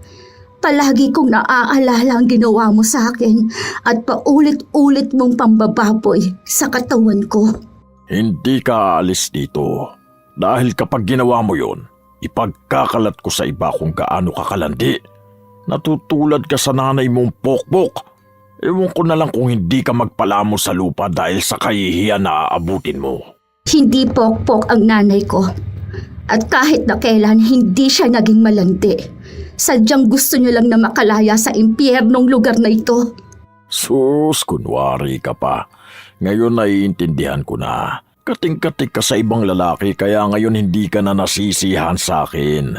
palagi kong naaalala ang ginawa mo sa akin at paulit-ulit mong pambababoy sa katawan ko. Hindi ka aalis dito. Dahil kapag ginawa mo yon, ipagkakalat ko sa iba kung gaano ka kalandi. Natutulad ka sa nanay mong pokpok. Ewan ko na lang kung hindi ka magpalamo sa lupa dahil sa kahihiyan na aabutin mo. Hindi pokpok ang nanay ko. At kahit na kailan, hindi siya naging malandi. Sadyang gusto niyo lang na makalaya sa impyernong lugar na ito. Sus, kunwari ka pa. Ngayon naiintindihan ko na. Kating-katik ka sa ibang lalaki kaya ngayon hindi ka na nasisihan sa akin.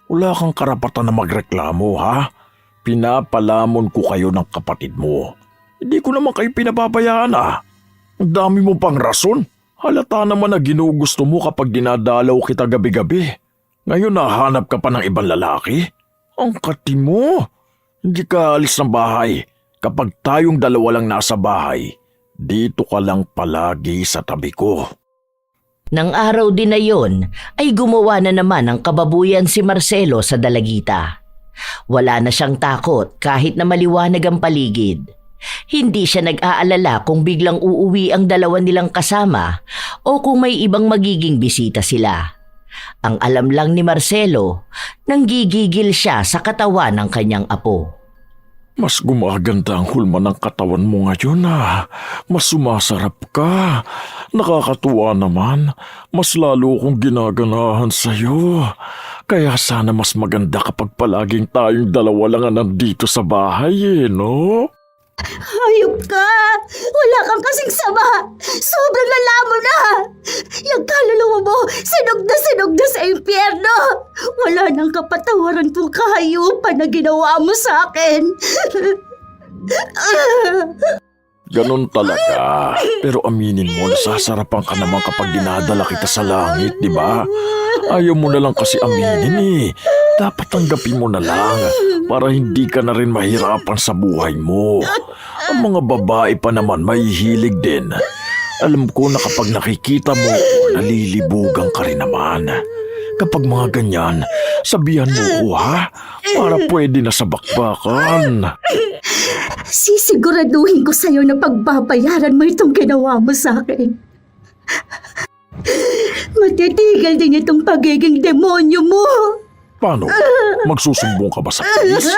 Wala kang karapatan na magreklamo, ha? Pinapalamon ko kayo ng kapatid mo. Hindi ko naman kayo pinababayaan, ah. Ang dami mo pang rason. Halata naman na ginugusto mo kapag dinadalaw kita gabi-gabi. Ngayon nahanap ka pa ng ibang lalaki? Ang kati mo. Hindi ka alis ng bahay. Kapag tayong dalawa lang nasa bahay, dito ka lang palagi sa tabi ko. Nang araw din na yon ay gumawa na naman ng kababuyan si Marcelo sa dalagita. Wala na siyang takot kahit na maliwanag ang paligid. Hindi siya nag-aalala kung biglang uuwi ang dalawa nilang kasama o kung may ibang magiging bisita sila. Ang alam lang ni Marcelo, nanggigigil siya sa katawan ng kanyang apo. Mas gumaganda ang hulma ng katawan mo ngayon, ah. Mas sumasarap ka. Nakakatuwa naman. Mas lalo kong ginaganahan sa'yo. Kaya sana mas maganda kapag palaging tayong dalawa lang nandito sa bahay, no? Hayop ka! Wala kang kasing sama! Sobrang lala mo na! Yung kaluluwa mo, sinog na sa impyerno! Wala nang kapatawaran tong kahayupan na ginawa mo sa akin! Ganon talaga. Pero aminin mo, nasasarapan ka naman kapag dinadala kita sa langit, di ba? Ayaw mo na lang kasi aminin eh. Dapat tanggapin mo na lang para hindi ka na rin mahirapan sa buhay mo. Ang mga babae pa naman may hilig din. Alam ko na kapag nakikita mo, nalilibugan ka rin naman. Kapag mga ganyan, sabihan mo ko, ha? Para pwede na sa bakbakan. Sisiguraduhin ko sa'yo na pagbabayaran mo itong ginawa mo sa akin. Matitigil din itong pagiging demonyo mo. Paano? Magsusumbong ka ba sa pulis?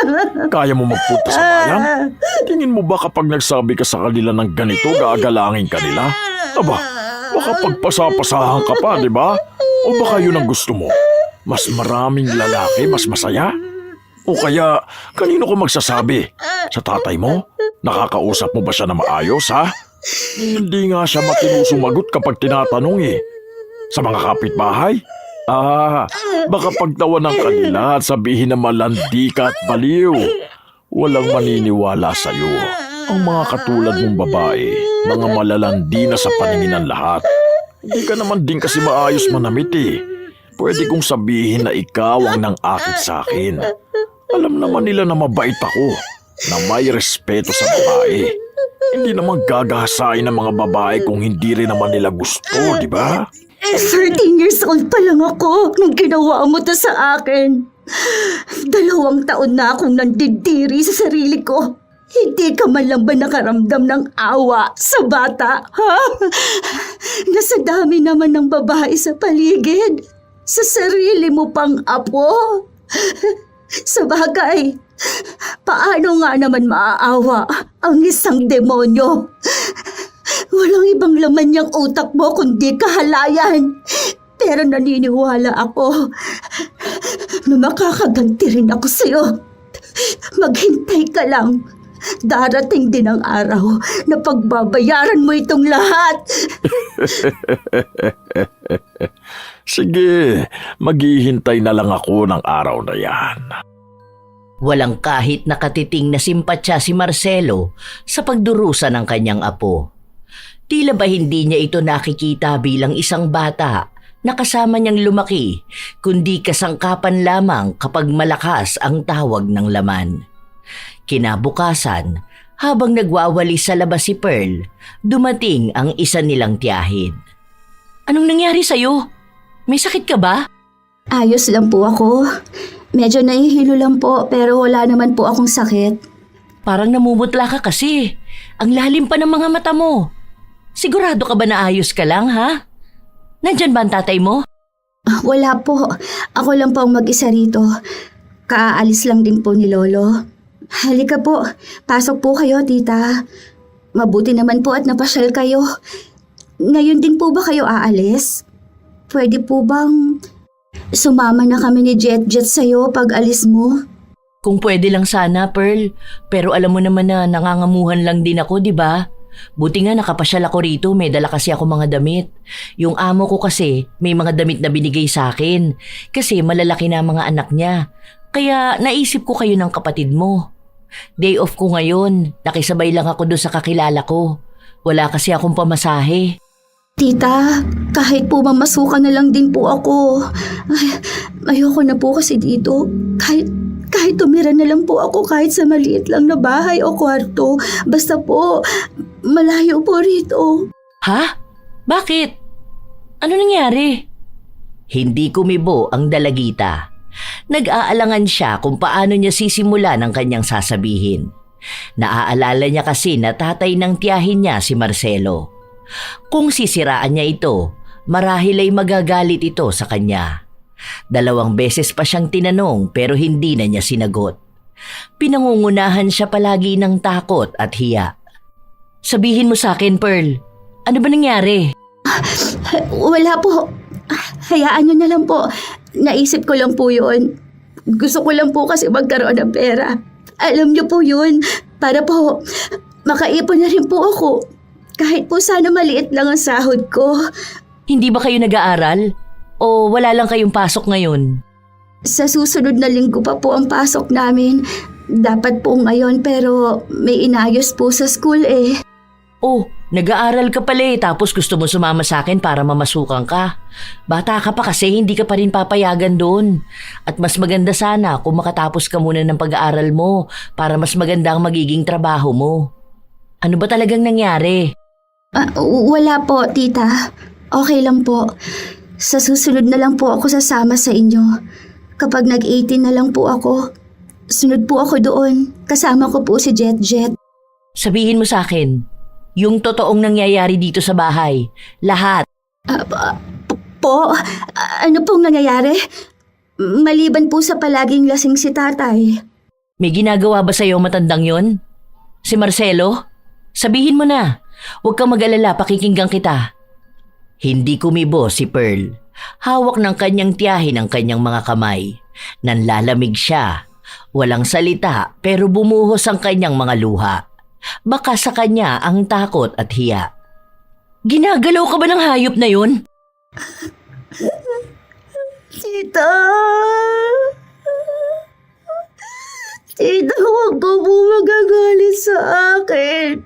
Kaya mo magpunta sa bayan? Tingin mo ba kapag nagsabi ka sa kanila ng ganito, gagalangin ka nila? Aba, baka pagpasa-pasahan ka pa, di ba? O baka yun ang gusto mo? Mas maraming lalaki, mas masaya? O kaya, kanino ko magsasabi? Sa tatay mo? Nakakausap mo ba siya na maayos, ha? Hindi nga siya matinusumagot kapag tinatanong eh. Sa mga kapitbahay? Baka pagtawa ng kanila at sabihin na malandi ka at baliw. Walang maniniwala sa'yo. Ang mga katulad mong babae, mga malalandi na sa paningin ng lahat. Hindi ka naman din kasi maayos manamit eh. Pwede kong sabihin na ikaw ang nang-akit sa akin. Alam naman nila na mabait ako, na may respeto sa babae. Hindi naman gagahasain ng mga babae kung hindi rin naman nila gusto, di ba? 13 years old pa lang ako nung ginawa mo to sa akin. 2 taon na akong nandidiri sa sarili ko. Hindi ka man lang ba nakaramdam ng awa sa bata, ha? Nasa dami naman ng babae sa paligid. Sa sarili mo pang apo. Sa bagay, paano nga naman maaawa ang isang demonyo? Walang ibang laman niyang utak mo kundi kahalayan. Pero naniniwala ako na makakaganti rin ako sa'yo. Maghintay ka lang. Darating din ang araw na pagbabayaran mo itong lahat. Sige, maghihintay na lang ako ng araw na yan. Walang kahit nakatiting na simpatya si Marcelo sa pagdurusa ng kanyang apo. Tila ba hindi niya ito nakikita bilang isang bata na kasama niyang lumaki, kundi kasangkapan lamang kapag malakas ang tawag ng laman. Kinabukasan, habang nagwawalis sa labas si Pearl, dumating ang isa nilang tiyahid. Anong nangyari sa'yo? May sakit ka ba? Ayos lang po ako. Medyo nahihilo lang po pero wala naman po akong sakit. Parang namumutla ka kasi. Ang lalim pa ng mga mata mo. Sigurado ka ba na ayos ka lang, ha? Nandyan ba ang tatay mo? Wala po. Ako lang po ang mag-isa rito. Kaalis lang din po ni Lolo. Halika po, pasok po kayo, tita. Mabuti naman po at napasyal kayo. Ngayon din po ba kayo aalis? Pwede po bang sumama na kami ni Jet sa'yo pag alis mo? Kung pwede lang sana, Pearl. Pero alam mo naman na nangangamuhan lang din ako, di ba? Buti nga nakapasyal ako rito, may dala kasi ako mga damit. Yung amo ko kasi may mga damit na binigay sa akin kasi malalaki na mga anak niya. Kaya naisip ko kayo ng kapatid mo. Day off ko ngayon, nakisabay lang ako doon sa kakilala ko. Wala kasi akong pamasahe. Tita, kahit po mamasukan na lang din po ako. Ayoko na po kasi dito. Kahit tumira na lang po ako kahit sa maliit lang na bahay o kwarto. Basta po, malayo po rito. Ha? Bakit? Ano nangyari? Hindi kumibo ang dalagita. Nag-aalangan siya kung paano niya sisimula ng kanyang sasabihin. Naaalala niya kasi na tatay ng tiyahin niya si Marcelo. Kung sisiraan niya ito, marahil ay magagalit ito sa kanya. 2 beses pa siyang tinanong pero hindi na niya sinagot. Pinangungunahan siya palagi ng takot at hiya. Sabihin mo sa akin, Pearl, ano ba nangyari? Wala po. Hayaan niyo na lang po. Naisip ko lang po yun. Gusto ko lang po kasi magkaroon ng pera. Alam niyo po yun. Para po, makaipon na rin po ako. Kahit po sana maliit lang ang sahod ko. Hindi ba kayo nag-aaral? O wala lang kayong pasok ngayon? Sa susunod na linggo pa po ang pasok namin. Dapat po ngayon pero may inayos po sa school eh. Oh, nag-aaral ka pala tapos gusto mo sumama sa akin para mamasukan ka. Bata ka pa kasi hindi ka pa rin papayagan doon. At mas maganda sana kung makatapos ka muna ng pag-aaral mo para mas maganda ang magiging trabaho mo. Ano ba talagang nangyari? Wala po, tita. Okay lang po. Sa susunod na lang po ako sasama sa inyo. Kapag nag-18 na lang po ako, sunod po ako doon. Kasama ko po si Jet. Sabihin mo sa akin, yung totoong nangyayari dito sa bahay, lahat. Ano pong nangyayari? Maliban po sa palaging lasing si tatay. May ginagawa ba sa'yo matandang yon? Si Marcelo? Sabihin mo na. Huwag kang mag-alala, pakikinggan kita. Hindi kumibo si Pearl. Hawak ng kanyang tiyahin ang kanyang mga kamay. Nanlalamig siya. Walang salita pero bumuhos ang kanyang mga luha. Baka sa kanya ang takot at hiya. Ginagalaw ka ba ng hayop na yun? Tita! Tita, huwag ka po magagalit sa akin.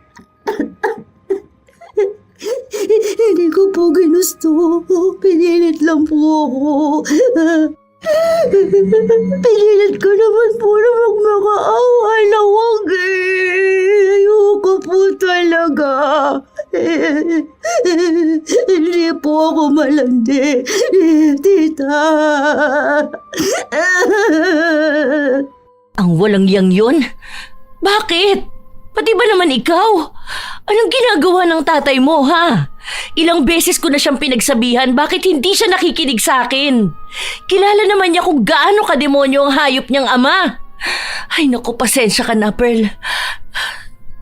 Hindi ko po ginusto. Pinilit lang po ako. Pinilit ko naman po na magmakaawa na huwag eh. Ayoko po talaga. Hindi po ako malandi, tita. Ang walang yang yun? Bakit? Pati ba naman ikaw? Anong ginagawa ng tatay mo, ha? Ilang beses ko na siyang pinagsabihan, bakit hindi siya nakikinig sa akin? Kilala naman niya kung gaano kademonyo ang hayop niyang ama. Ay naku, pasensya ka na, Pearl.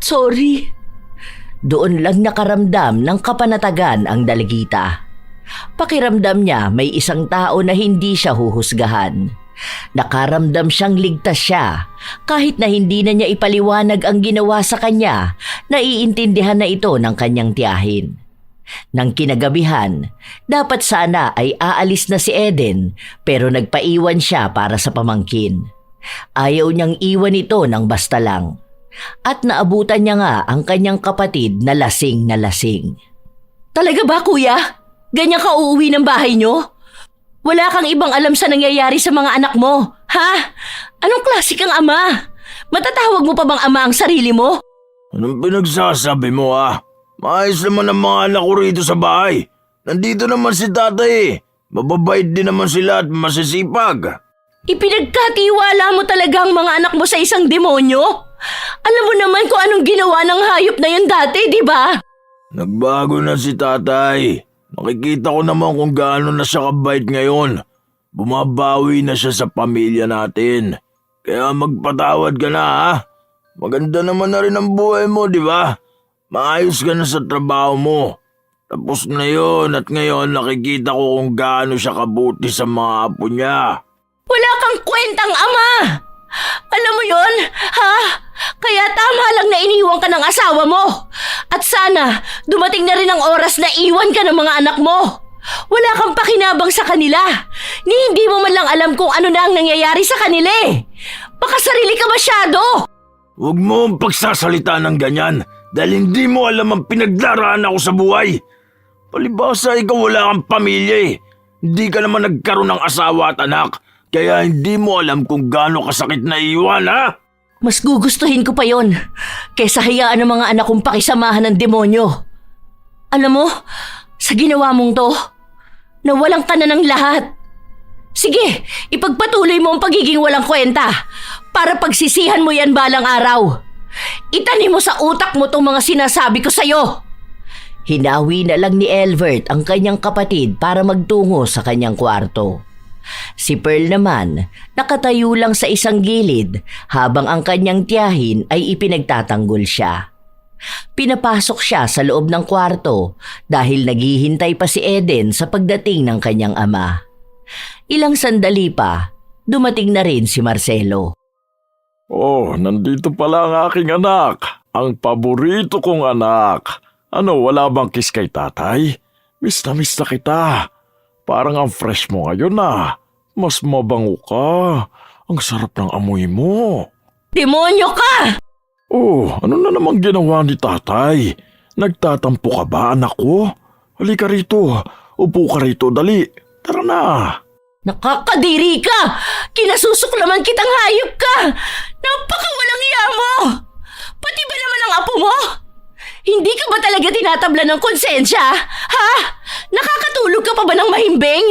Sorry. Doon lang nakaramdam ng kapanatagan ang dalagita. Pakiramdam niya may isang tao na hindi siya huhusgahan. Nakaramdam siyang ligtas siya. Kahit na hindi na niya ipaliwanag ang ginawa sa kanya, naiintindihan na ito ng kanyang tiyahin. Nang kinagabihan, dapat sana ay aalis na si Eden pero nagpaiwan siya para sa pamangkin. Ayaw niyang iwan ito ng basta lang. At naabutan niya nga ang kanyang kapatid na lasing na lasing. Talaga ba, kuya? Ganyan ka uuwi ng bahay niyo? Wala kang ibang alam sa nangyayari sa mga anak mo, ha? Anong klase kang ama? Matatawag mo pa bang ama ang sarili mo? Anong pinagsasabi mo, ah? Maayos naman ang mga anak ko rito sa bahay. Nandito naman si tatay eh. Mababait din naman sila at masisipag. Ipinagkatiwala mo talaga ang mga anak mo sa isang demonyo? Alam mo naman kung anong ginawa ng hayop na yun dati, di ba? Nagbago na si tatay. Nakikita ko naman kung gaano na siya kabait ngayon. Bumabawi na siya sa pamilya natin. Kaya magpatawad ka na ha. Maganda naman na rin ang buhay mo, di ba? Maayos ka na sa trabaho mo. Tapos na yun at ngayon nakikita ko kung gaano siya kabuti sa mga apo niya. Wala kang kwentang ama! Alam mo yon, ha? Kaya tama lang na iniwan ka ng asawa mo. At sana, dumating na rin ang oras na iwan ka ng mga anak mo. Wala kang pakinabang sa kanila. Ni hindi mo man lang alam kung ano na ang nangyayari sa kanila eh. Baka sarili ka masyado. Huwag mo ang pagsasalita ng ganyan dahil hindi mo alam ang pinagdaraan ako sa buhay. Palibasa ikaw wala kang pamilya eh. Hindi ka naman nagkaroon ng asawa at anak. Kaya hindi mo alam kung gaano kasakit na iwan, ha? Mas gugustuhin ko pa yon kaysa hayaan ng mga anak kong pakisamahan ng demonyo. Alam mo, sa ginawa mong to, nawalan ka na ng lahat. Sige, ipagpatuloy mo ang pagiging walang kwenta para pagsisihan mo yan balang araw. Itanim mo sa utak mo tong mga sinasabi ko sa'yo. Hinawi na lang ni Elvert ang kanyang kapatid para magtungo sa kanyang kwarto. Si Pearl naman, nakatayo lang sa isang gilid habang ang kanyang tiyahin ay ipinagtatanggol siya. Pinapasok siya sa loob ng kwarto dahil naghihintay pa si Eden sa pagdating ng kanyang ama. Ilang sandali pa, dumating na rin si Marcelo. Oh, nandito pala ang aking anak. Ang paborito kong anak. Ano, wala bang kiss kay tatay? Miss na kita. Parang ang fresh mo ngayon ah. Mas mabango ka. Ang sarap ng amoy mo. Demonyo ka! Oh, ano na namang ginawa ni tatay? Nagtatampo ka ba, anak ko? Halika rito. Upo ka rito, dali. Tara na. Nakakadiri ka! Kinasusuklaman kitang hayop ka! Napakawalang iya mo! Pati ba naman ang apo mo? Hindi ka ba talaga tinatabla ng konsensya? Ha? Nakakatulog ka pa ba ng mahimbing?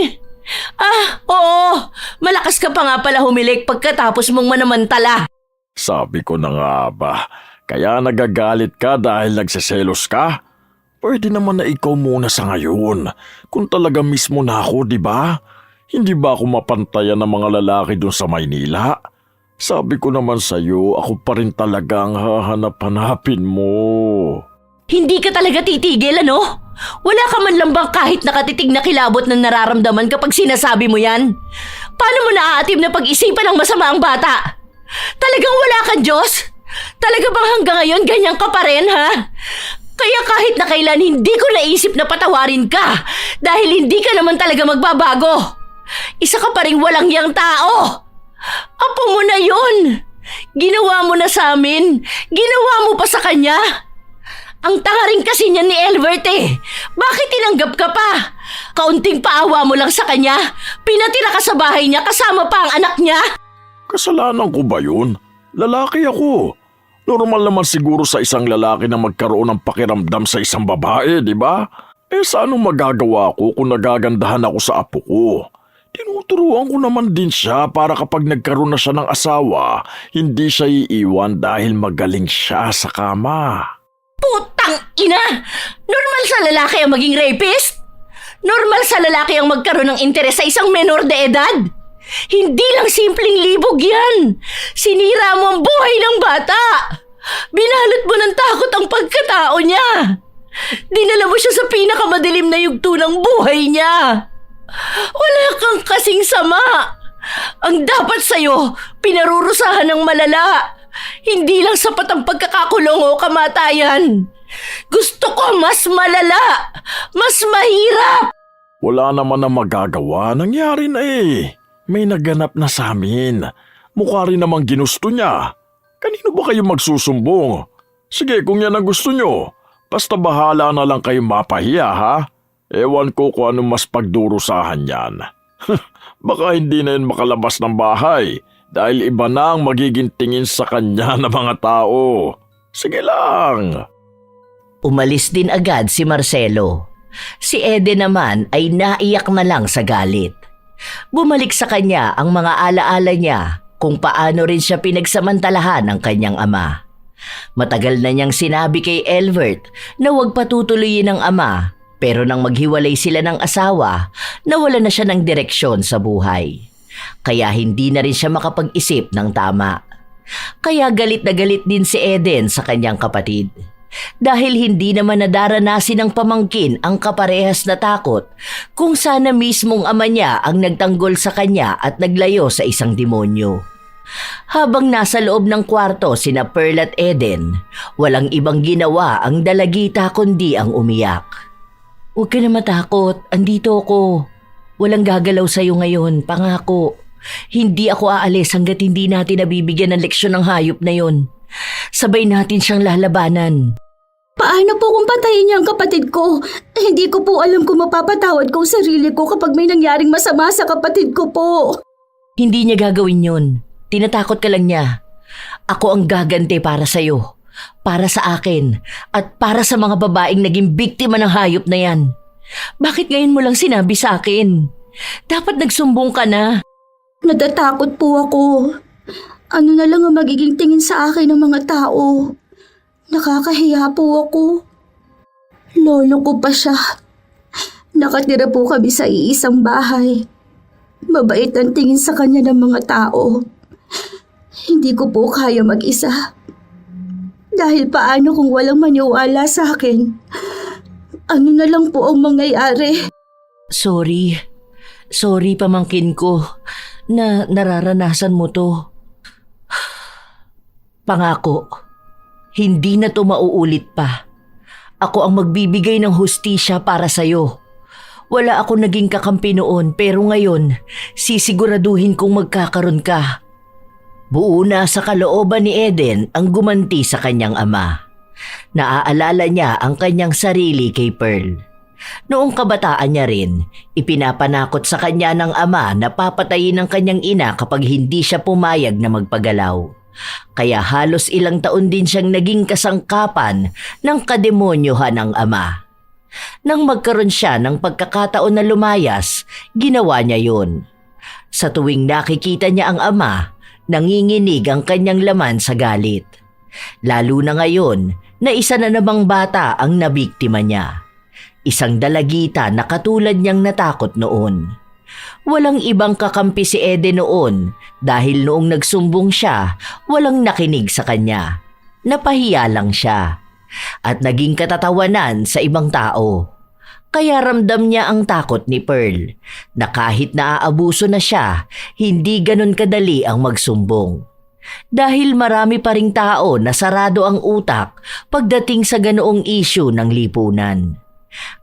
Oo. Malakas ka pa nga pala humilik pagkatapos mong manamantala. Sabi ko na nga ba, kaya nagagalit ka dahil nagseselos ka? Pwede naman na ikaw muna sa ngayon. Kung talaga mismo na ako, di ba? Hindi ba ako mapantayan ng mga lalaki doon sa Maynila? Sabi ko naman sa'yo, ako pa rin talaga ang hahanap-hanapin mo. Hindi ka talaga titigil, ano? Wala ka man lang bang kahit nakatitig na kilabot na nararamdaman kapag sinasabi mo yan? Paano mo naaatim na pag-isipan ng masama ang bata? Talagang wala kang Diyos? Talaga bang hanggang ngayon ganyan ka pa rin, ha? Kaya kahit na kailan hindi ko naisip na patawarin ka dahil hindi ka naman talaga magbabago. Isa ka pa rin walang yang tao. Apo mo na yun. Ginawa mo na sa amin. Ginawa mo pa sa kanya. Ang tanga rin kasi niya ni Elbert eh. Bakit tinanggap ka pa? Kaunting paawa mo lang sa kanya. Pinatira ka sa bahay niya kasama pa ang anak niya. Kasalanan ko ba yun? Lalaki ako. Normal naman siguro sa isang lalaki na magkaroon ng pakiramdam sa isang babae, di ba? Sa anong magagawa ko kung nagagandahan ako sa apo ko? Tinuturuan ko naman din siya para kapag nagkaroon na siya ng asawa, hindi siya iiwan dahil magaling siya sa kama. Putang ina! Normal sa lalaki ang maging rapist? Normal sa lalaki ang magkaroon ng interes sa isang menor de edad? Hindi lang simpleng libog yan. Sinira mo ang buhay ng bata. Binalot mo ng takot ang pagkatao niya. Dinala mo siya sa pinakamadilim na yugto ng buhay niya. Wala kang kasing sama. Ang dapat sa'yo, pinarurusahan ng malala. Hindi lang sapat ang pagkakakulong o kamatayan. Gusto ko mas malala, mas mahirap. Wala naman na magagawa, nangyari na eh. May naganap na sa amin. Mukha rin namang ginusto niya. Kanino ba kayo magsusumbong? Sige, kung yan ang gusto nyo, basta bahala na lang kayo mapahiya ha. Ewan ko kung anong mas pagdurusahan yan. Baka hindi na yun makalabas ng bahay dahil iba na ang magiging tingin sa kanya ng mga tao. Sige lang. Umalis din agad si Marcelo. Si Eden naman ay naiyak na lang sa galit. Bumalik sa kanya ang mga alaala niya kung paano rin siya pinagsamantalahan ng kanyang ama. Matagal na niyang sinabi kay Elbert na huwag patutuloyin ng ama Pero nang maghiwalay sila ng asawa, nawala na siya ng direksyon sa buhay. Kaya hindi na rin siya makapag-isip ng tama. Kaya galit na galit din si Eden sa kanyang kapatid. Dahil hindi naman nadaranasin ng pamangkin ang kaparehas na takot kung sana mismong ama niya ang nagtanggol sa kanya at naglayo sa isang demonyo. Habang nasa loob ng kwarto sina Pearl at Eden, walang ibang ginawa ang dalagita kundi ang umiyak. Huwag ka na matakot, andito ako. Walang gagalaw sa'yo ngayon, pangako. Hindi ako aalis hanggat hindi natin nabibigyan ng leksyon ng hayop na yon. Sabay natin siyang lalabanan. Paano po kung patayin niya ang kapatid ko? Hindi ko po alam kung mapapatawad ko ang sarili ko kapag may nangyaring masama sa kapatid ko po. Hindi niya gagawin yon. Tinatakot ka lang niya. Ako ang gaganti para sa'yo. Para sa akin at para sa mga babaeng naging biktima ng hayop na yan. Bakit ngayon mo lang sinabi sa akin? Dapat nagsumbong ka na. Natatakot po ako. Ano na lang ang magiging tingin sa akin ng mga tao? Nakakahiya po ako. Lolo ko pa siya. Nakatira po kami sa iisang bahay. Mabait ang tingin sa kanya ng mga tao. Hindi ko po kaya mag-isa. Dahil paano kung walang maniwala sa akin? Ano na lang po ang mangyayari? Sorry. Sorry pamangkin ko na nararanasan mo to. Pangako, hindi na to mauulit pa. Ako ang magbibigay ng hustisya para sa'yo. Wala ako naging kakampi noon pero ngayon sisiguraduhin kong magkakaroon ka. Buo na sa kalooban ni Eden ang gumanti sa kanyang ama. Naaalala niya ang kanyang sarili kay Pearl. Noong kabataan niya rin, ipinapanakot sa kanya ng ama na papatayin ng kanyang ina kapag hindi siya pumayag na magpagalaw. Kaya halos ilang taon din siyang naging kasangkapan ng kademonyohan ng ama. Nang magkaroon siya ng pagkakataon na lumayas, ginawa niya yun. Sa tuwing nakikita niya ang ama, nanginginig ang kanyang laman sa galit. Lalo na ngayon na isa na namang bata ang nabiktima niya. Isang dalagita na katulad niyang natakot noon. Walang ibang kakampi si Eden noon dahil noong nagsumbong siya, walang nakinig sa kanya. Napahiya lang siya at naging katatawanan sa ibang tao. Kaya ramdam niya ang takot ni Pearl na kahit naaabuso na siya, hindi ganun kadali ang magsumbong. Dahil marami pa ring tao na sarado ang utak pagdating sa ganoong issue ng lipunan.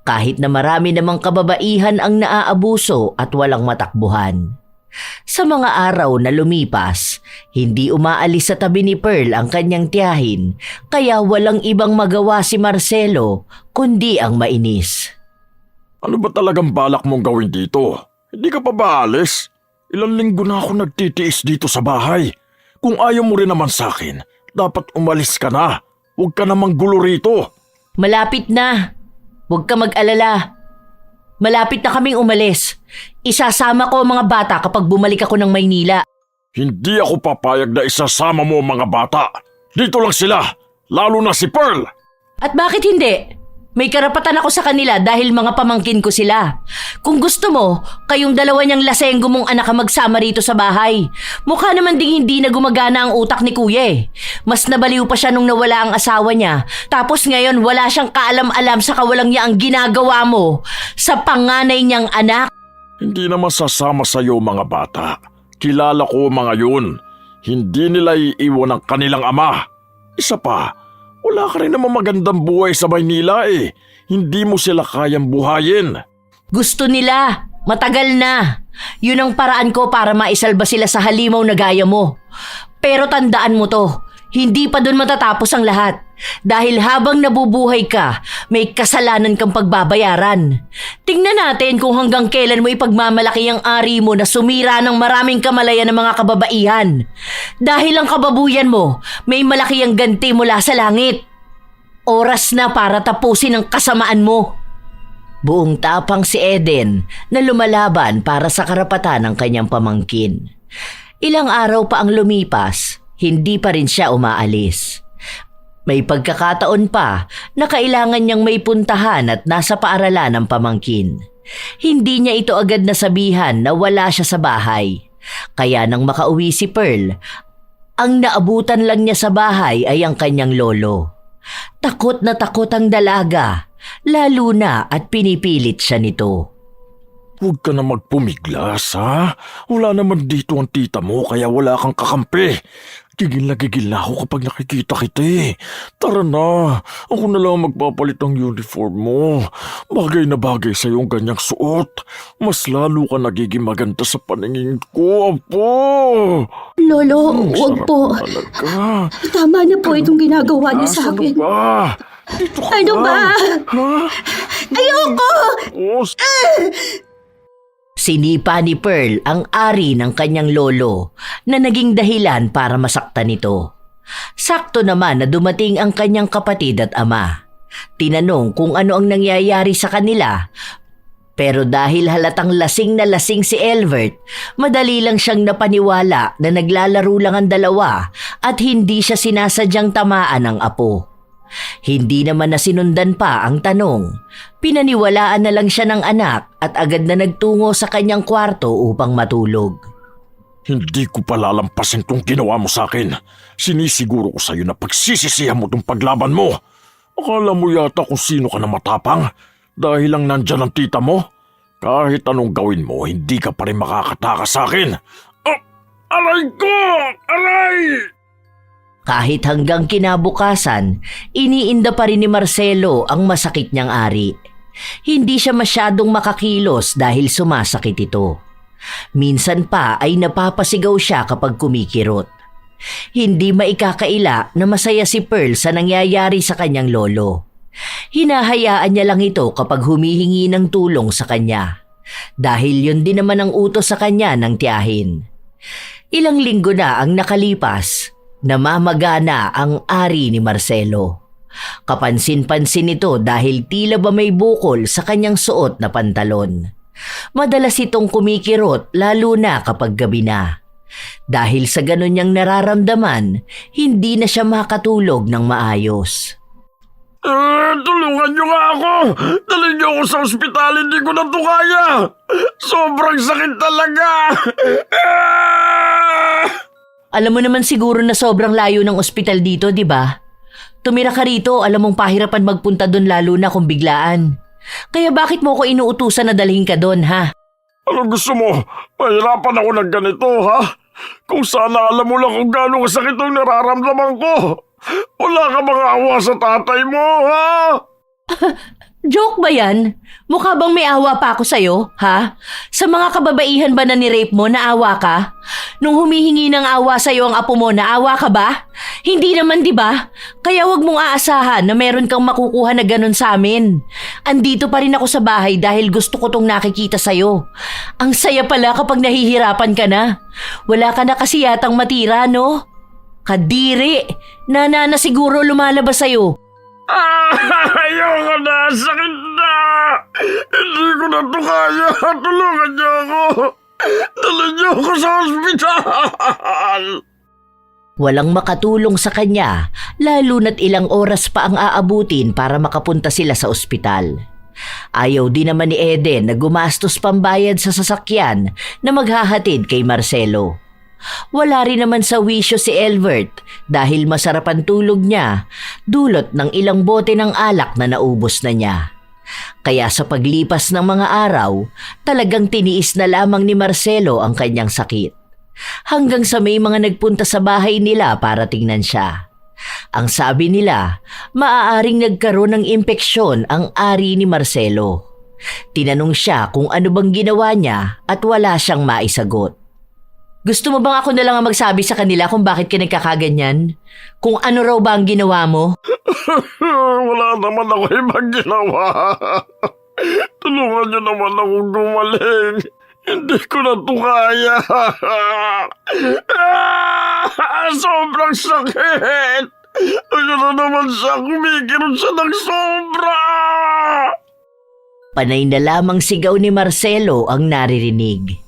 Kahit na marami namang kababaihan ang naaabuso at walang matakbuhan. Sa mga araw na lumipas, hindi umaalis sa tabi ni Pearl ang kanyang tiyahin kaya walang ibang magawa si Marcelo kundi ang mainis. Ano ba talagang balak mong gawin dito? Hindi ka pa ba alis? Ilang linggo na ako nagtitiis dito sa bahay. Kung ayaw mo rin naman sa akin, dapat umalis ka na. Huwag ka namang gulo rito. Malapit na. Huwag ka mag-alala. Malapit na kaming umalis. Isasama ko ang mga bata kapag bumalik ako ng Maynila. Hindi ako papayag na isasama mo ang mga bata. Dito lang sila, lalo na si Pearl. At bakit hindi? May karapatan ako sa kanila dahil mga pamangkin ko sila. Kung gusto mo, kayong dalawa niyang lasenggo mong anak ang magsama rito sa bahay. Mukha naman ding hindi na gumagana ang utak ni Kuya eh. Mas nabaliw pa siya nung nawala ang asawa niya. Tapos ngayon wala siyang kaalam-alam sa kawalang niya ang ginagawa mo sa panganay niyang anak. Hindi naman sasama sa'yo mga bata. Kilala ko mga yun. Hindi nila iiwan ang kanilang ama. Isa pa, wala ka rin naman magandang buhay sa Maynila eh. Hindi mo sila kayang buhayin. Gusto nila. Matagal na. Yun ang paraan ko para maisalba sila sa halimaw na gaya mo. Pero tandaan mo to, hindi pa dun matatapos ang lahat. Dahil habang nabubuhay ka, may kasalanan kang pagbabayaran. Tingnan natin kung hanggang kailan mo ipagmamalaki ang ari mo na sumira ng maraming kamalayan ng mga kababaihan. Dahil ang kababuyan mo, may malaki ang ganti mula sa langit. Oras na para tapusin ang kasamaan mo. Buong tapang si Eden na lumalaban para sa karapatan ng kanyang pamangkin. Ilang araw pa ang lumipas, hindi pa rin siya umaalis. May pagkakataon pa na kailangan niyang may puntahan at nasa paaralan ng pamangkin. Hindi niya ito agad nasabihan na wala siya sa bahay. Kaya nang makauwi si Pearl, ang naabutan lang niya sa bahay ay ang kanyang lolo. Takot na takot ang dalaga, lalo na at pinipilit siya nito. Huwag ka na magpumiglas, ha? Wala naman dito ang tita mo kaya wala kang kakampi. Gigil na ako kapag nakikita kita eh. Tara na, ako na lang magpapalit ng uniform mo. Bagay na bagay sa iyong ganyang suot. Mas lalo ka nagiging maganda sa paningin ko, apo. Lolo, wag Sarap po. talaga. Tama na po itong ginagawa niyo sa Ano akin. ba? Dito ka Ano ba? Ha? Ayoko! Oh, Sinipa ni Pearl ang ari ng kanyang lolo na naging dahilan para masaktan ito. Sakto naman na dumating ang kanyang kapatid at ama. Tinanong kung ano ang nangyayari sa kanila. Pero dahil halatang lasing na lasing si Elvert, madali lang siyang napaniwala na naglalaro lang ang dalawa at hindi siya sinasadyang tamaan ng apo. Hindi naman na sinundan pa ang tanong. Pinaniwalaan na lang siya ng anak at agad na nagtungo sa kanyang kwarto upang matulog. hindi ko palalampasin tong ginawa mo sa akin. Sinisiguro ko sa iyo na pagsisisihan mo tong paglaban mo. Akala mo yata kung sino ka na matapang dahil lang nandyan ang tita mo. Kahit anong gawin mo, hindi ka pa rin makakatakas sa akin. Ah, aray ko! Aray! Kahit hanggang kinabukasan, iniinda pa rin ni Marcelo ang masakit niyang ari. Hindi siya masyadong makakilos dahil sumasakit ito. Minsan pa ay napapasigaw siya kapag kumikirot. Hindi maikakaila na masaya si Pearl sa nangyayari sa kanyang lolo. Hinahayaan niya lang ito kapag humihingi ng tulong sa kanya. Dahil yun din naman ang utos sa kanya ng tiyahin. Ilang linggo na ang nakalipas. Namamagana ang ari ni Marcelo. Kapansin-pansin ito dahil tila ba may bukol sa kanyang suot na pantalon. Madalas itong kumikirot lalo na kapag gabi na. Dahil sa ganun niyang nararamdaman, hindi na siya makatulog ng maayos. Tulungan niyo nga ako! Dalhin niyo ako sa ospital, hindi ko na ito kaya! Sobrang sakit talaga! Alam mo naman siguro na sobrang layo ng ospital dito, di ba? Tumira ka rito, alam mong pahirapan magpunta doon lalo na kung biglaan. Kaya bakit mo ko inuutusan na dalhin ka doon, ha? Ano gusto mo? Mahirapan ako ng ganito, ha? Kung sana alam mo lang kung gaano kasakit ang nararamdaman ko. Wala ka bang awa sa tatay mo, ha? Joke ba yan? Mukha bang may awa pa ako sa'yo, ha? Sa mga kababaihan ba na ni-rape mo, naawa ka? Nung humihingi ng awa sa'yo ang apo mo, naawa ka ba? Hindi naman, di ba? Kaya wag mong aasahan na meron kang makukuha na ganun sa amin. Andito pa rin ako sa bahay dahil gusto ko tong nakikita sa'yo. Ang saya pala kapag nahihirapan ka na. Wala ka na kasi yatang matira, no? Kadiri! Nana na siguro lumalabas sa'yo. Ayoko na! Sakit na! Hindi ko na ito kaya! Tulungan niyo ako! Dalhin niyo ako sa ospital! Walang makatulong sa kanya, lalo na't ilang oras pa ang aabutin para makapunta sila sa ospital. Ayaw din naman ni Eden na gumastos pambayad sa sasakyan na maghahatid kay Marcelo. Wala rin naman sa wisyo si Elvert dahil masarap ang tulog niya, dulot ng ilang bote ng alak na naubos na niya. Kaya sa paglipas ng mga araw, talagang tiniis na lamang ni Marcelo ang kanyang sakit. Hanggang sa may mga nagpunta sa bahay nila para tingnan siya. Ang sabi nila, maaaring nagkaroon ng impeksyon ang ari ni Marcelo. Tinanong siya kung ano bang ginawa niya at wala siyang maisagot. Gusto mo bang ako na lang ang magsabi sa kanila kung bakit ka nagkakaganyan? Kung ano raw ba ang ginawa mo? Wala naman ako ibang ginawa. Tulungan niyo naman akong gumaling. Hindi ko na ito kaya. Sobrang sakit. Ayun na naman siya. Kumikirot siya ng sobra. Panay na lamang sigaw ni Marcelo ang naririnig.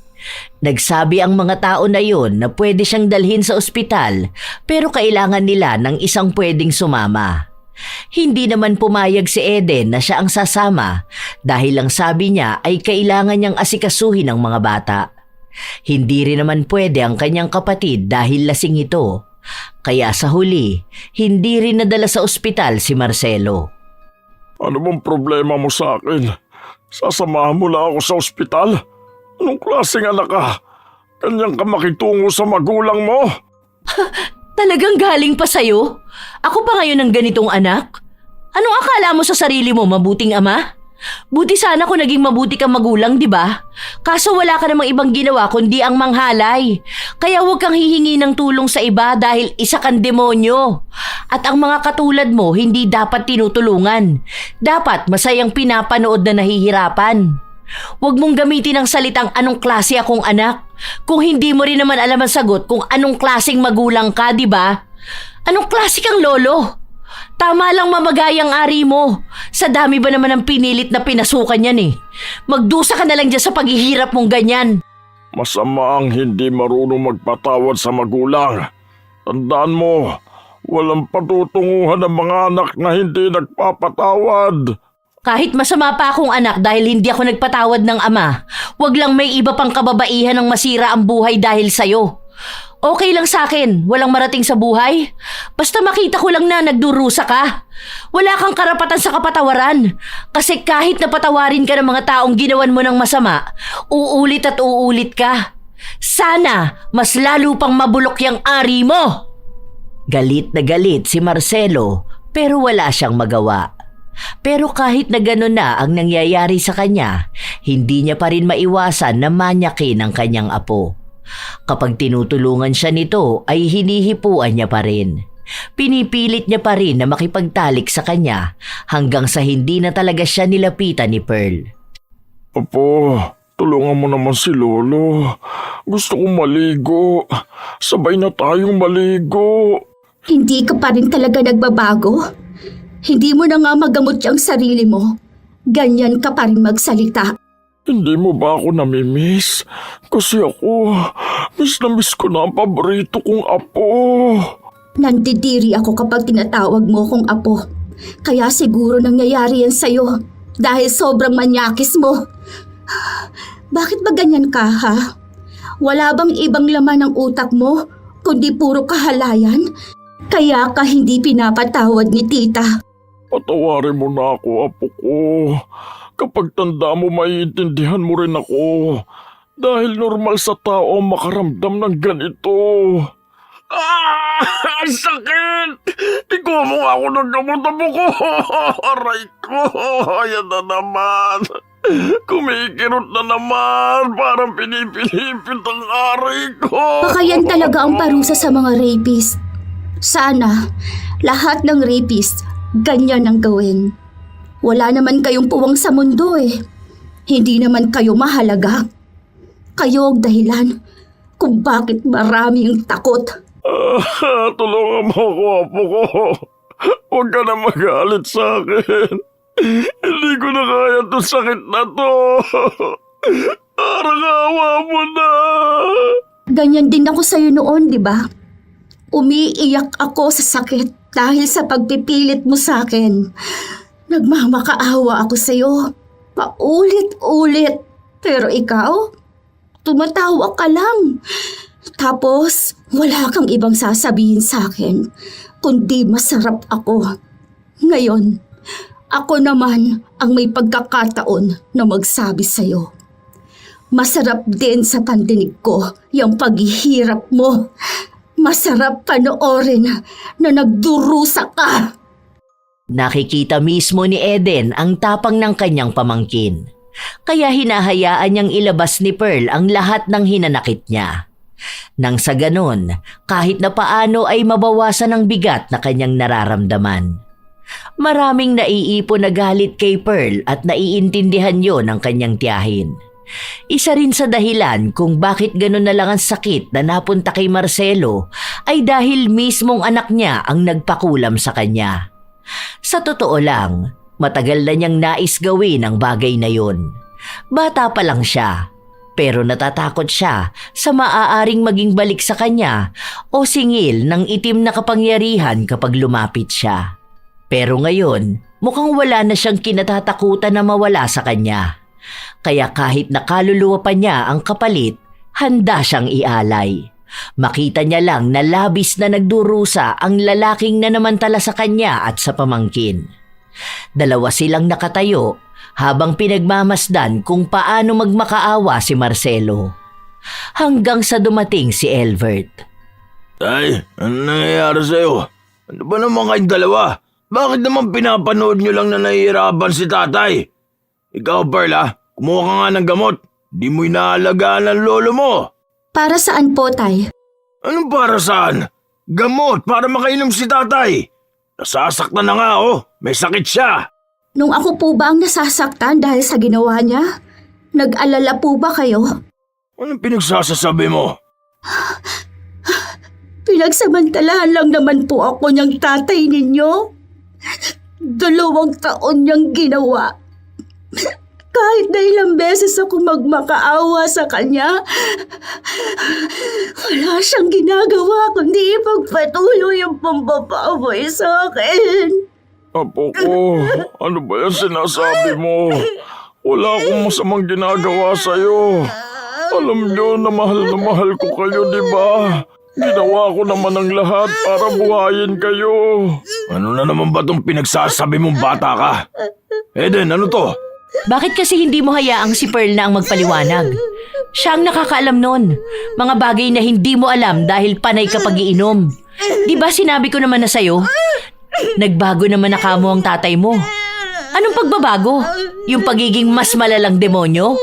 Nagsabi ang mga tao na yon na pwede siyang dalhin sa ospital pero kailangan nila ng isang pwedeng sumama. Hindi naman pumayag si Eden na siya ang sasama dahil ang sabi niya ay kailangan niyang asikasuhin ang mga bata. Hindi rin naman pwede ang kanyang kapatid dahil lasing ito. Kaya sa huli, hindi rin nadala sa ospital si Marcelo. Ano bang problema mo sa akin? Sasamahan mo lang ako sa ospital? Anong klaseng anak ka? Kanyang ka makitungo sa magulang mo? Talagang galing pa sa'yo? Ako pa ngayon ang ganitong anak? Anong akala mo sa sarili mo, mabuting ama? Buti sana kung naging mabuti kang magulang, di ba? Kaso wala ka namang ibang ginawa kundi ang manghalay. Kaya huwag kang hihingi ng tulong sa iba dahil isa kang demonyo. At ang mga katulad mo hindi dapat tinutulungan. Dapat masayang pinapanood na nahihirapan. Huwag mong gamitin ang salitang anong klase akong anak. Kung hindi mo rin naman alam ang sagot kung anong klaseng magulang ka, di ba? Anong klase kang lolo? Tama lang mamagayang ari mo. Sa dami ba naman ang pinilit na pinasukan yan eh. Magdusa ka na lang dyan sa paghihirap mong ganyan. Masama ang hindi marunong magpatawad sa magulang. Tandaan mo, walang patutunguhan ng mga anak na hindi nagpapatawad. Kahit masama pa akong anak dahil hindi ako nagpatawad ng ama, wag lang may iba pang kababaihan ng masira ang buhay dahil sa'yo. Okay lang sa akin, walang marating sa buhay. Basta makita ko lang na nagdurusa ka. Wala kang karapatan sa kapatawaran. Kasi kahit napatawarin ka ng mga taong ginawan mo ng masama, uulit at uulit ka. Sana mas lalo pang mabulok yung ari mo. Galit na galit si Marcelo pero wala siyang magawa. Pero kahit na gano'n na ang nangyayari sa kanya, hindi niya pa rin maiwasan na manyakin ang kanyang apo. Kapag tinutulungan siya nito ay hinihipuan niya pa rin. Pinipilit niya pa rin na makipagtalik sa kanya hanggang sa hindi na talaga siya nilapitan ni Pearl. Apo, tulungan mo naman si Lolo. Gusto kong maligo. Sabay na tayong maligo. Hindi ka pa rin talaga nagbabago? Hindi mo na nga magamot yung sarili mo. Ganyan ka pa rin magsalita. Hindi mo ba ako namimiss? Kasi ako, miss na miss ko na ang paborito kong apo. Nandidiri ako kapag tinatawag mo kong apo. Kaya siguro nangyayari yan sa'yo dahil sobrang manyakis mo. Bakit ba ganyan ka, ha? Wala bang ibang laman ng utak mo kundi puro kahalayan? Kaya ka hindi pinapatawad ni tita. Patawarin mo na ako, apo ko. Kapag tanda mo, maiintindihan mo rin ako. Dahil normal sa tao makaramdam ng ganito. Ang sakit! Ikaw mo ako ng gamot mo ko. Aray ko, ayan na naman. Kumikirot na naman. Parang pinipilipit ang aray ko. Baka yan talaga ang parusa sa mga rapist. Sana, lahat ng rapist, ganyan ang gawin. Wala naman kayong puwang sa mundo eh. Hindi naman kayo mahalaga. Kayo ang dahilan kung bakit marami ang takot. Tulungan mo ako, apo ko. Huwag ka na magalit sa akin. Hindi ko na kaya itong sakit na to. Parang awa mo na. Ganyan din ako sa'yo noon, di ba? Umiiyak ako sa sakit dahil sa pagpipilit mo sa akin. Nagmamakaawa ako sa'yo. Paulit-ulit. Pero ikaw, tumatawa ka lang. Tapos, wala kang ibang sasabihin sa akin, kundi masarap ako. Ngayon, ako naman ang may pagkakataon na magsabi sa'yo. Masarap din sa pandinig ko yung paghihirap mo. Masarap panoorin na nagdurusa ka. Nakikita mismo ni Eden ang tapang ng kanyang pamangkin. Kaya hinahayaan niyang ilabas ni Pearl ang lahat ng hinanakit niya. Nang sa ganon, kahit na paano ay mabawasan ang bigat na kanyang nararamdaman. Maraming naiipon na galit kay Pearl at naiintindihan yon ng kanyang tiyahin. Isa rin sa dahilan kung bakit ganon na lang ang sakit na napunta kay Marcelo ay dahil mismong anak niya ang nagpakulam sa kanya. Sa totoo lang, matagal na niyang nais gawin ang bagay na yon. Bata pa lang siya, pero natatakot siya sa maaaring maging balik sa kanya o singil ng itim na kapangyarihan kapag lumapit siya. Pero ngayon, mukhang wala na siyang kinatatakutan na mawala sa kanya. Kaya kahit nakaluluwa pa niya ang kapalit, handa siyang ialay. Makita niya lang na labis na nagdurusa ang lalaking nanamantala sa kanya at sa pamangkin. Dalawa silang nakatayo habang pinagmamasdan kung paano magmakaawa si Marcelo. Hanggang sa dumating si Elvert. Tay, ano nangyayari sa'yo? Ano ba naman kayong dalawa? Bakit naman pinapanood nyo lang na nahihirapan si tatay? Ikaw, Perla, kumuha ka nga ng gamot. Di mo inaalagaan ang lolo mo. Para saan po, Tay? Anong para saan? Gamot para makainom si tatay. Nasasaktan na nga may sakit siya. Nung ako po ba ang nasasaktan dahil sa ginawa niya? Nag-alala po ba kayo? Anong pinagsasasabi mo? Pinagsamantalahan lang naman po ako niyang tatay ninyo. 2 taon niyang ginawa. Kahit na ilang beses ako magmakaawa sa kanya, wala siyang ginagawa kundi ipagpatuloy ang pambababoy sa akin. Apo ko, ano ba yan sinasabi mo? Wala akong masamang ginagawa sa'yo. Alam nyo na mahal ko kayo, di ba? Ginawa ko naman ang lahat para buhayin kayo. Ano na naman ba itong pinagsasabi mong bata ka? Eden, ano to? Bakit kasi hindi mo hayaang si Pearl na ang magpaliwanag? Siya ang nakakaalam nun. Mga bagay na hindi mo alam dahil panay ka pag-iinom. Di ba sinabi ko naman na sa'yo? Nagbago naman na kamo ang tatay mo. Anong pagbabago? Yung pagiging mas malalang demonyo?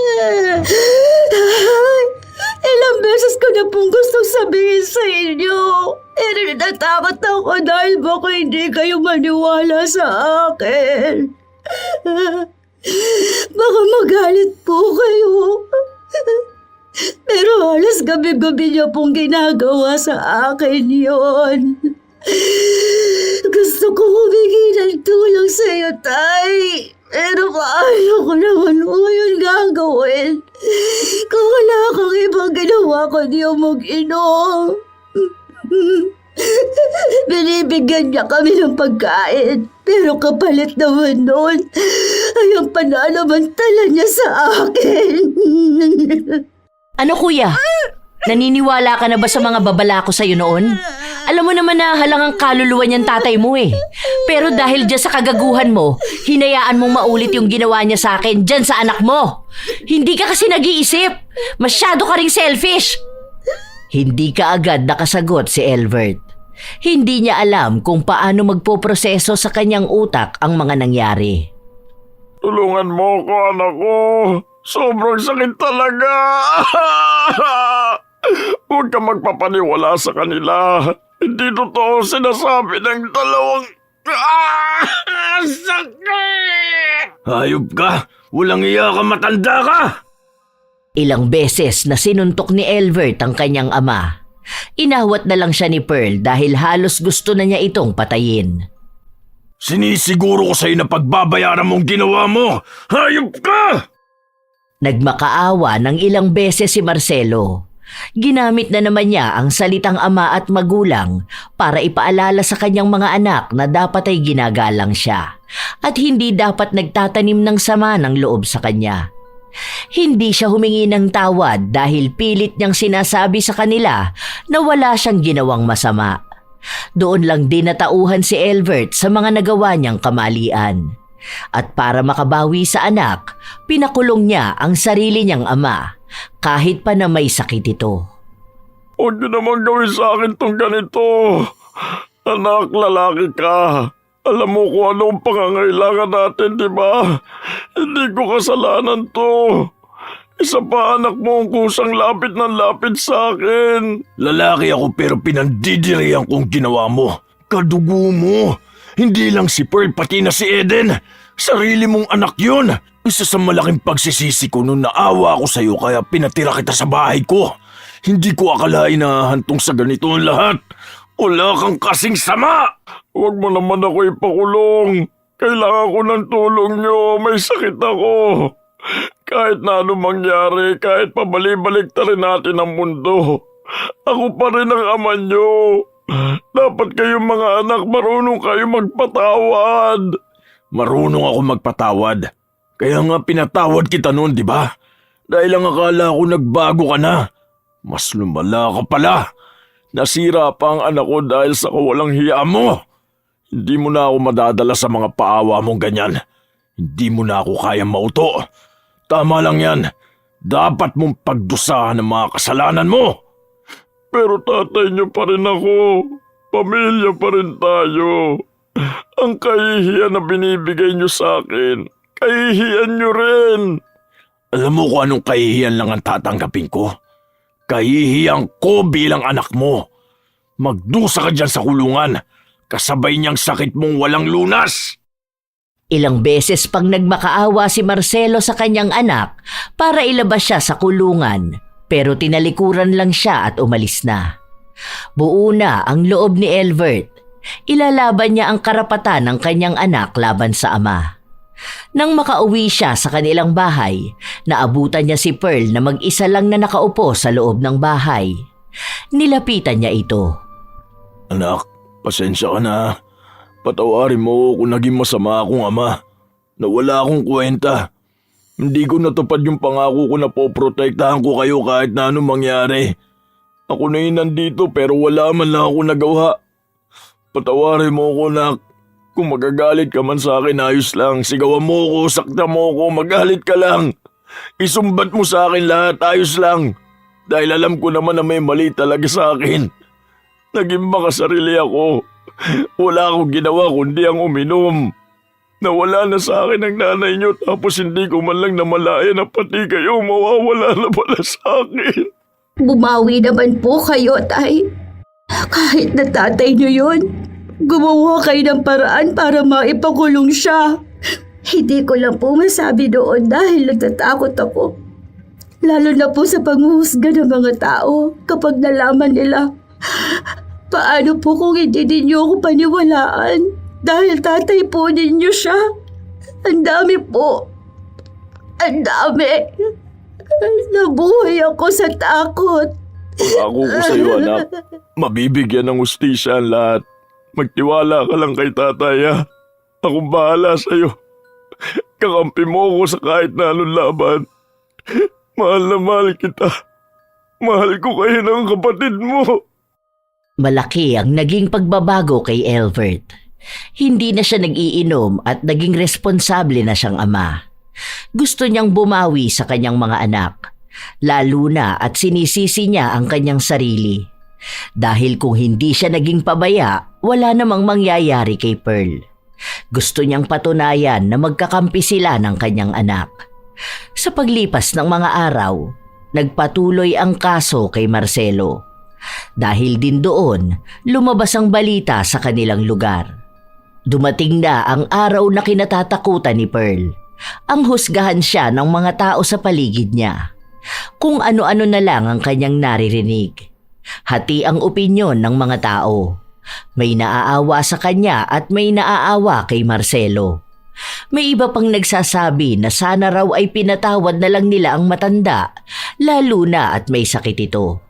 Ilang beses ko na pong gustong sabihin sa inyo. Pero natatakot ako dahil baka hindi kayo maniwala sa akin. Baka magalit po kayo. Pero halos gabi-gabi niyo pong ginagawa sa akin yon. Gusto ko humingi ng tulong sa iyo, Tay. Pero paano ko naman yun gagawin? Kung wala kang ibang ginawa kundi mag-inom. Binibigyan niya kami ng pagkain. Pero kapalit naman nun ay ang pananamantala niya sa akin. Ano kuya? Naniniwala ka na ba sa mga babala ko sa'yo noon? Alam mo naman na halangang kaluluwa niyang tatay mo eh. Pero dahil dyan sa kagaguhan mo, hinayaan mong maulit yung ginawa niya sa akin dyan sa anak mo. Hindi ka kasi nag-iisip. Masyado ka ring selfish. Hindi ka agad nakasagot si Elvert. Hindi niya alam kung paano magpoproseso sa kanyang utak ang mga nangyari. Tulungan mo ko, anak ko. Sobrang sakit talaga. Huwag ka magpapaniwala sa kanila. Hindi totoo sinasabi ng dalawang... Sakit! Hayop ka! Walang iya ka, matanda ka! Ilang beses na sinuntok ni Elvert ang kanyang ama. Inawat na lang siya ni Pearl dahil halos gusto na niya itong patayin. Sinisiguro ko sa'yo na pagbabayaran mong ginawa mo! Hayop ka! Nagmakaawa ng ilang beses si Marcelo. Ginamit na naman niya ang salitang ama at magulang para ipaalala sa kanyang mga anak na dapat ay ginagalang siya at hindi dapat nagtatanim ng sama ng loob sa kanya. Hindi siya humingi ng tawad dahil pilit niyang sinasabi sa kanila na wala siyang ginawang masama. Doon lang din natauhan si Elvert sa mga nagawa niyang kamalian. At para makabawi sa anak, pinakulong niya ang sarili niyang ama kahit pa na may sakit ito. Huwag niyo naman gawin sa akin tong ganito. Anak, lalaki ka. Alam mo kung anong pangangailangan natin, di ba? Hindi ko kasalanan to. Isa pa, anak mo ang kusang lapit ng lapit sa akin. Lalaki ako pero pinandidirihan kong ginawa mo. Kadugo mo. Hindi lang si Pearl, pati na si Eden. Sarili mong anak yun. Isa sa malaking pagsisisi ko nung naawa ako sa'yo kaya pinatira kita sa bahay ko. Hindi ko akalain na hantong sa ganito ang lahat. Wala kang kasing sama! Huwag mo naman ako ipakulong. Kailangan ko ng tulong nyo. May sakit ako. Kahit na ano mangyari, kahit pabalik-balik ta rin natin ang mundo, ako pa rin ang ama nyo. Dapat kayong mga anak marunong kayo magpatawad. Marunong ako magpatawad. Kaya nga pinatawad kita noon, di ba? Dahil ang akala ko nagbago ka na. Mas lumala ka pala. Nasira pa ang anak ko dahil sa kawalang hiya mo. Hindi mo na ako madadala sa mga paawa mong ganyan. Hindi mo na ako kayang mauto. Tama lang yan. Dapat mong pagdusahan ang mga kasalanan mo. Pero tatay niyo pa rin ako. Pamilya pa rin tayo. Ang kahihiyan na binibigay niyo sa akin, kahihiyan niyo rin. Alam mo kung anong kahihiyan lang ang tatanggapin ko? Kahihiyan ko bilang anak mo. Magdusa ka dyan sa kulungan. Kasabay niyang sakit mong walang lunas. Ilang beses pang nagmakaawa si Marcelo sa kanyang anak para ilabas siya sa kulungan, pero tinalikuran lang siya at umalis na. Buo na ang loob ni Elvert. Ilalaban niya ang karapatan ng kanyang anak laban sa ama. Nang makauwi siya sa kanilang bahay, naabutan niya si Pearl na mag-isa lang na nakaupo sa loob ng bahay. Nilapitan niya ito. Anak, pasensya ka na. Patawarin mo kung naging masama akong ama. Nawala akong kwenta. Hindi ko natupad yung pangako ko na poprotektahan ko kayo kahit na anong mangyari. Ako na yun nandito pero wala man lang ako nagawa. Patawarin mo ko, nak. Kung magagalit ka man sa akin, ayos lang. Sigawan mo ko, sakta mo ko, magalit ka lang. Isumbat mo sa akin lahat, ayos lang. Dahil alam ko naman na may mali talaga sa akin. Naging makasarili ako. Wala akong ginawa kundi ang uminom. Nawala na sa akin ang nanay niyo tapos hindi ko man lang namalaya na pati kayo mawawala na pala sa akin. Bumawi naman po kayo, tay. Kahit na tatay niyo yun, gumawa kayo ng paraan para maipakulong siya. Hindi ko lang po masabi doon dahil natatakot ako. Lalo na po sa panghuhusga ng mga tao kapag nalaman nila. Paano po kung hindi ninyo ako paniwalaan? Dahil tatay po ninyo siya. Ang dami po. Ang dami. Nabuhay ako sa takot. Pangako ko sa iyo, anak. Mabibigyan ng ustisya ang lahat. Magtiwala ka lang kay tatay, ha? Akong bahala sa iyo. Kakampi mo ko sa kahit na anong laban. Mahal na mahal kita. Mahal ko kayo ng kapatid mo. Malaki ang naging pagbabago kay Elvert. Hindi na siya nag-iinom at naging responsable na siyang ama. Gusto niyang bumawi sa kanyang mga anak. Lalo na at sinisisi niya ang kanyang sarili. Dahil kung hindi siya naging pabaya, wala namang mangyayari kay Pearl. Gusto niyang patunayan na magkakampi sila ng kanyang anak. Sa paglipas ng mga araw, nagpatuloy ang kaso kay Marcelo. Dahil din doon, lumabas ang balita sa kanilang lugar. Dumating na ang araw na kinatatakutan ni Pearl. Ang husgahan siya ng mga tao sa paligid niya. Kung ano-ano na lang ang kanyang naririnig. Hati ang opinyon ng mga tao. May naaawa sa kanya at may naaawa kay Marcelo. May iba pang nagsasabi na sana raw ay pinatawad na lang nila ang matanda, lalo na at may sakit ito.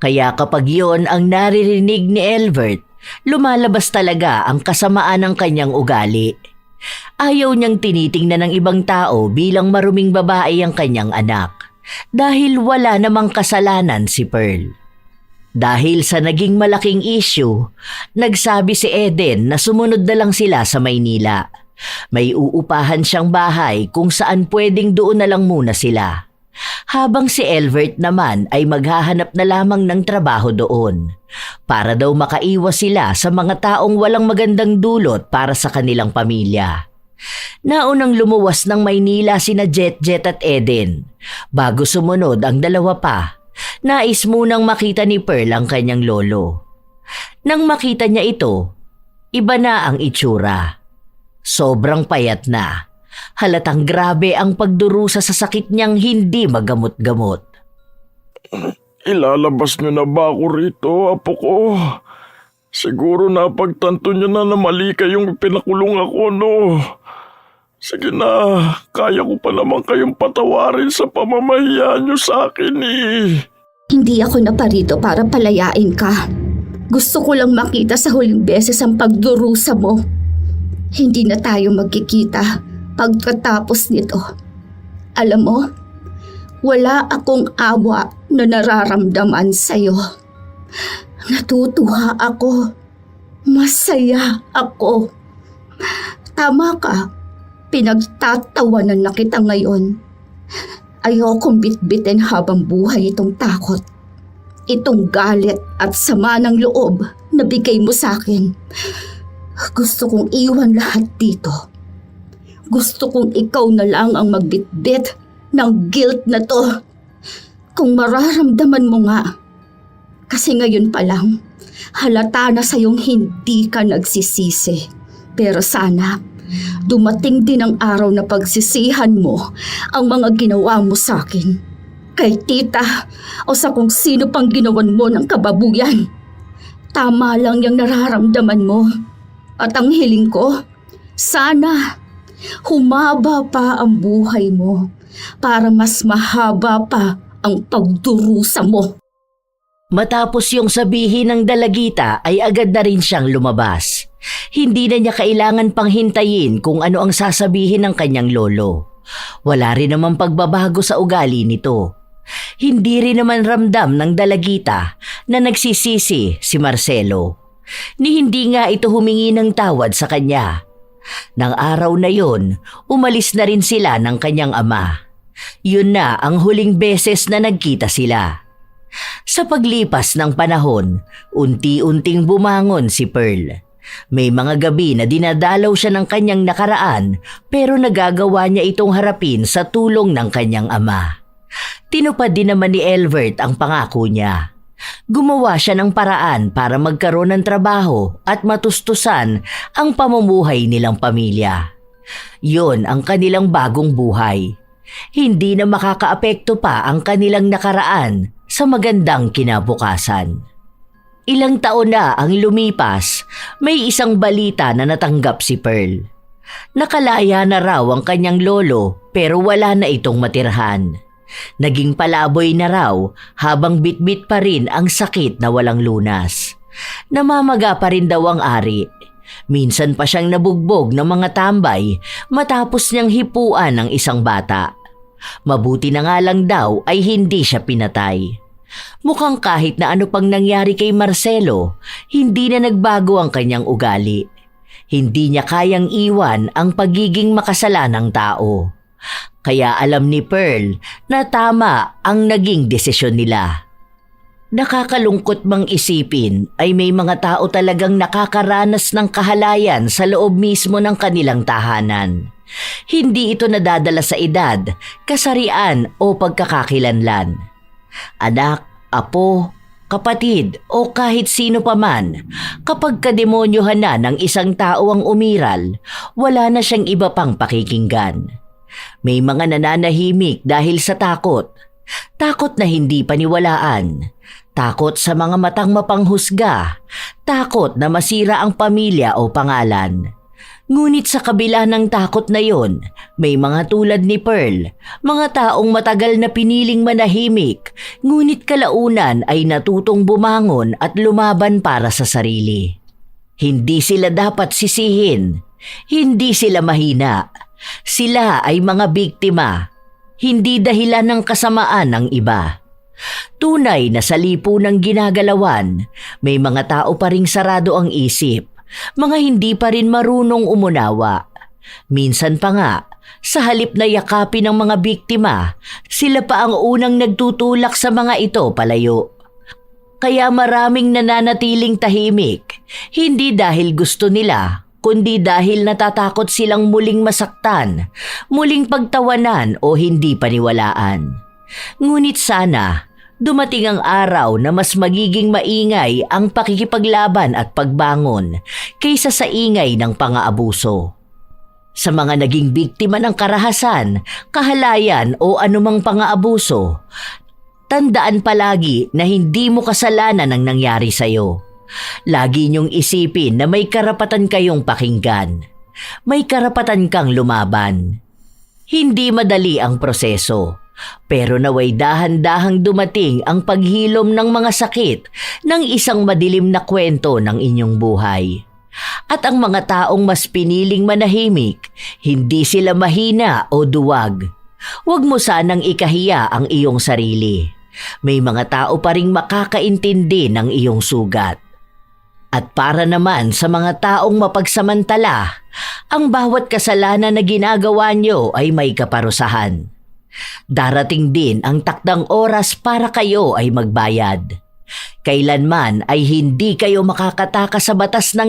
Kaya kapag yon ang naririnig ni Elvert, lumalabas talaga ang kasamaan ng kanyang ugali. Ayaw niyang tinitingnan ng ibang tao bilang maruming babae ang kanyang anak. Dahil wala namang kasalanan si Pearl. Dahil sa naging malaking issue, nagsabi si Eden na sumunod na lang sila sa Maynila. May uupahan siyang bahay kung saan pwedeng doon na lang muna sila. Habang si Elvert naman ay maghahanap na lamang ng trabaho doon. Para daw makaiwas sila sa mga taong walang magandang dulot para sa kanilang pamilya. Naunang lumuwas ng Maynila sina Jet at Eden. Bago sumunod ang dalawa pa, nais munang makita ni Pearl ang kanyang lolo. Nang makita niya ito, iba na ang itsura. Sobrang payat na. Halatang grabe ang pagdurusa sa sakit niyang hindi magamot-gamot. Ilalabas niyo na ba ako rito, apo ko? Siguro napagtanto niyo na mali kayong pinakulong ako, no? Sige na, kaya ko pa naman kayong patawarin sa pamamahiya niyo sa akin eh. Hindi ako naparito para palayain ka. Gusto ko lang makita sa huling beses ang pagdurusa mo. Hindi na tayo magkikita pagkatapos nito. Alam mo, wala akong awa na nararamdaman sa'yo. Natutuwa ako. Masaya ako. Tama ka. Pinagtatawanan na kita ngayon. Ayokong bitbitin habang buhay itong takot. Itong galit at sama ng loob na bigay mo sa akin. Gusto kong iwan lahat dito. Gusto kong ikaw na lang ang magbitbit ng guilt na to. Kung mararamdaman mo nga. Kasi ngayon pa lang, halata na sa'yong hindi ka nagsisisi. Pero sana, dumating din ang araw na pagsisihan mo ang mga ginawa mo sa akin. Kay tita o sa kung sino pang ginawan mo ng kababuyan. Tama lang yung nararamdaman mo. At ang hiling ko, sana humaba pa ang buhay mo para mas mahaba pa ang pagdurusa mo. Matapos yung sabihin ng dalagita ay agad na rin siyang lumabas. Hindi na niya kailangan pang hintayin kung ano ang sasabihin ng kanyang lolo. Wala rin namang pagbabago sa ugali nito. Hindi rin naman ramdam ng dalagita na nagsisisi si Marcelo. Ni hindi nga ito humingi ng tawad sa kanya. Nang araw na yon, umalis na rin sila ng kanyang ama. Yun na ang huling beses na nagkita sila. Sa paglipas ng panahon, unti-unting bumangon si Pearl. May mga gabi na dinadalaw siya ng kanyang nakaraan pero nagagawa niya itong harapin sa tulong ng kanyang ama. Tinupad din naman ni Elvert ang pangako niya. Gumawa siya ng paraan para magkaroon ng trabaho at matustusan ang pamumuhay nilang pamilya. Yon ang kanilang bagong buhay. Hindi na makakaapekto pa ang kanilang nakaraan sa magandang kinabukasan. Ilang taon na ang lumipas, may isang balita na natanggap si Pearl. Nakalaya na raw ang kanyang lolo pero wala na itong matirhan. Naging palaboy na raw habang bitbit pa rin ang sakit na walang lunas. Namamaga pa rin daw ang ari. Minsan pa siyang nabugbog ng mga tambay matapos niyang hipuan ng isang bata. Mabuti na nga lang daw ay hindi siya pinatay. Mukhang kahit na ano pang nangyari kay Marcelo, hindi na nagbago ang kanyang ugali. Hindi niya kayang iwan ang pagiging makasalanang tao. Kaya alam ni Pearl na tama ang naging desisyon nila. Nakakalungkot mang isipin ay may mga tao talagang nakakaranas ng kahalayan sa loob mismo ng kanilang tahanan. Hindi ito nadadala sa edad, kasarian o pagkakakilanlan. Anak, apo, kapatid o kahit sino paman, kapag kademonyohan na ng isang tao ang umiral, wala na siyang iba pang pakikinggan. May mga nananahimik dahil sa takot. Takot na hindi paniwalaan. Takot sa mga matang mapanghusga. Takot na masira ang pamilya o pangalan. Ngunit sa kabila ng takot na yon, may mga tulad ni Pearl, mga taong matagal na piniling manahimik, ngunit kalaunan ay natutong bumangon at lumaban para sa sarili. Hindi sila dapat sisihin. Hindi sila mahina. Sila ay mga biktima. Hindi dahilan ng kasamaan ng iba. Tunay na sa lipunang ginagalawan, may mga tao pa ring sarado ang isip. Mga hindi pa rin marunong umunawa. Minsan pa nga, sa halip na yakapin ng mga biktima, sila pa ang unang nagtutulak sa mga ito palayo. Kaya maraming nananatiling tahimik, hindi dahil gusto nila, kundi dahil natatakot silang muling masaktan, muling pagtawanan o hindi paniwalaan. Ngunit sana, dumating ang araw na mas magiging maingay ang pakikipaglaban at pagbangon kaysa sa ingay ng pang-aabuso. Sa mga naging biktima ng karahasan, kahalayan o anumang pang-aabuso, tandaan palagi na hindi mo kasalanan ang nangyari sa'yo. Lagi niyong isipin na may karapatan kayong pakinggan. may karapatan kang lumaban. Hindi madali ang proseso, pero naway dahan-dahang dumating ang paghilom ng mga sakit ng isang madilim na kwento ng inyong buhay. At ang mga taong mas piniling manahimik, hindi sila mahina o duwag. Huwag mo sanang ikahiya ang iyong sarili. May mga tao pa ring makakaintindi ng iyong sugat. At para naman sa mga taong mapagsamantala, ang bawat kasalanan na ginagawa nyo ay may kaparusahan. Darating din ang takdang oras para kayo ay magbayad. Kailanman ay hindi kayo makakatakas sa batas ng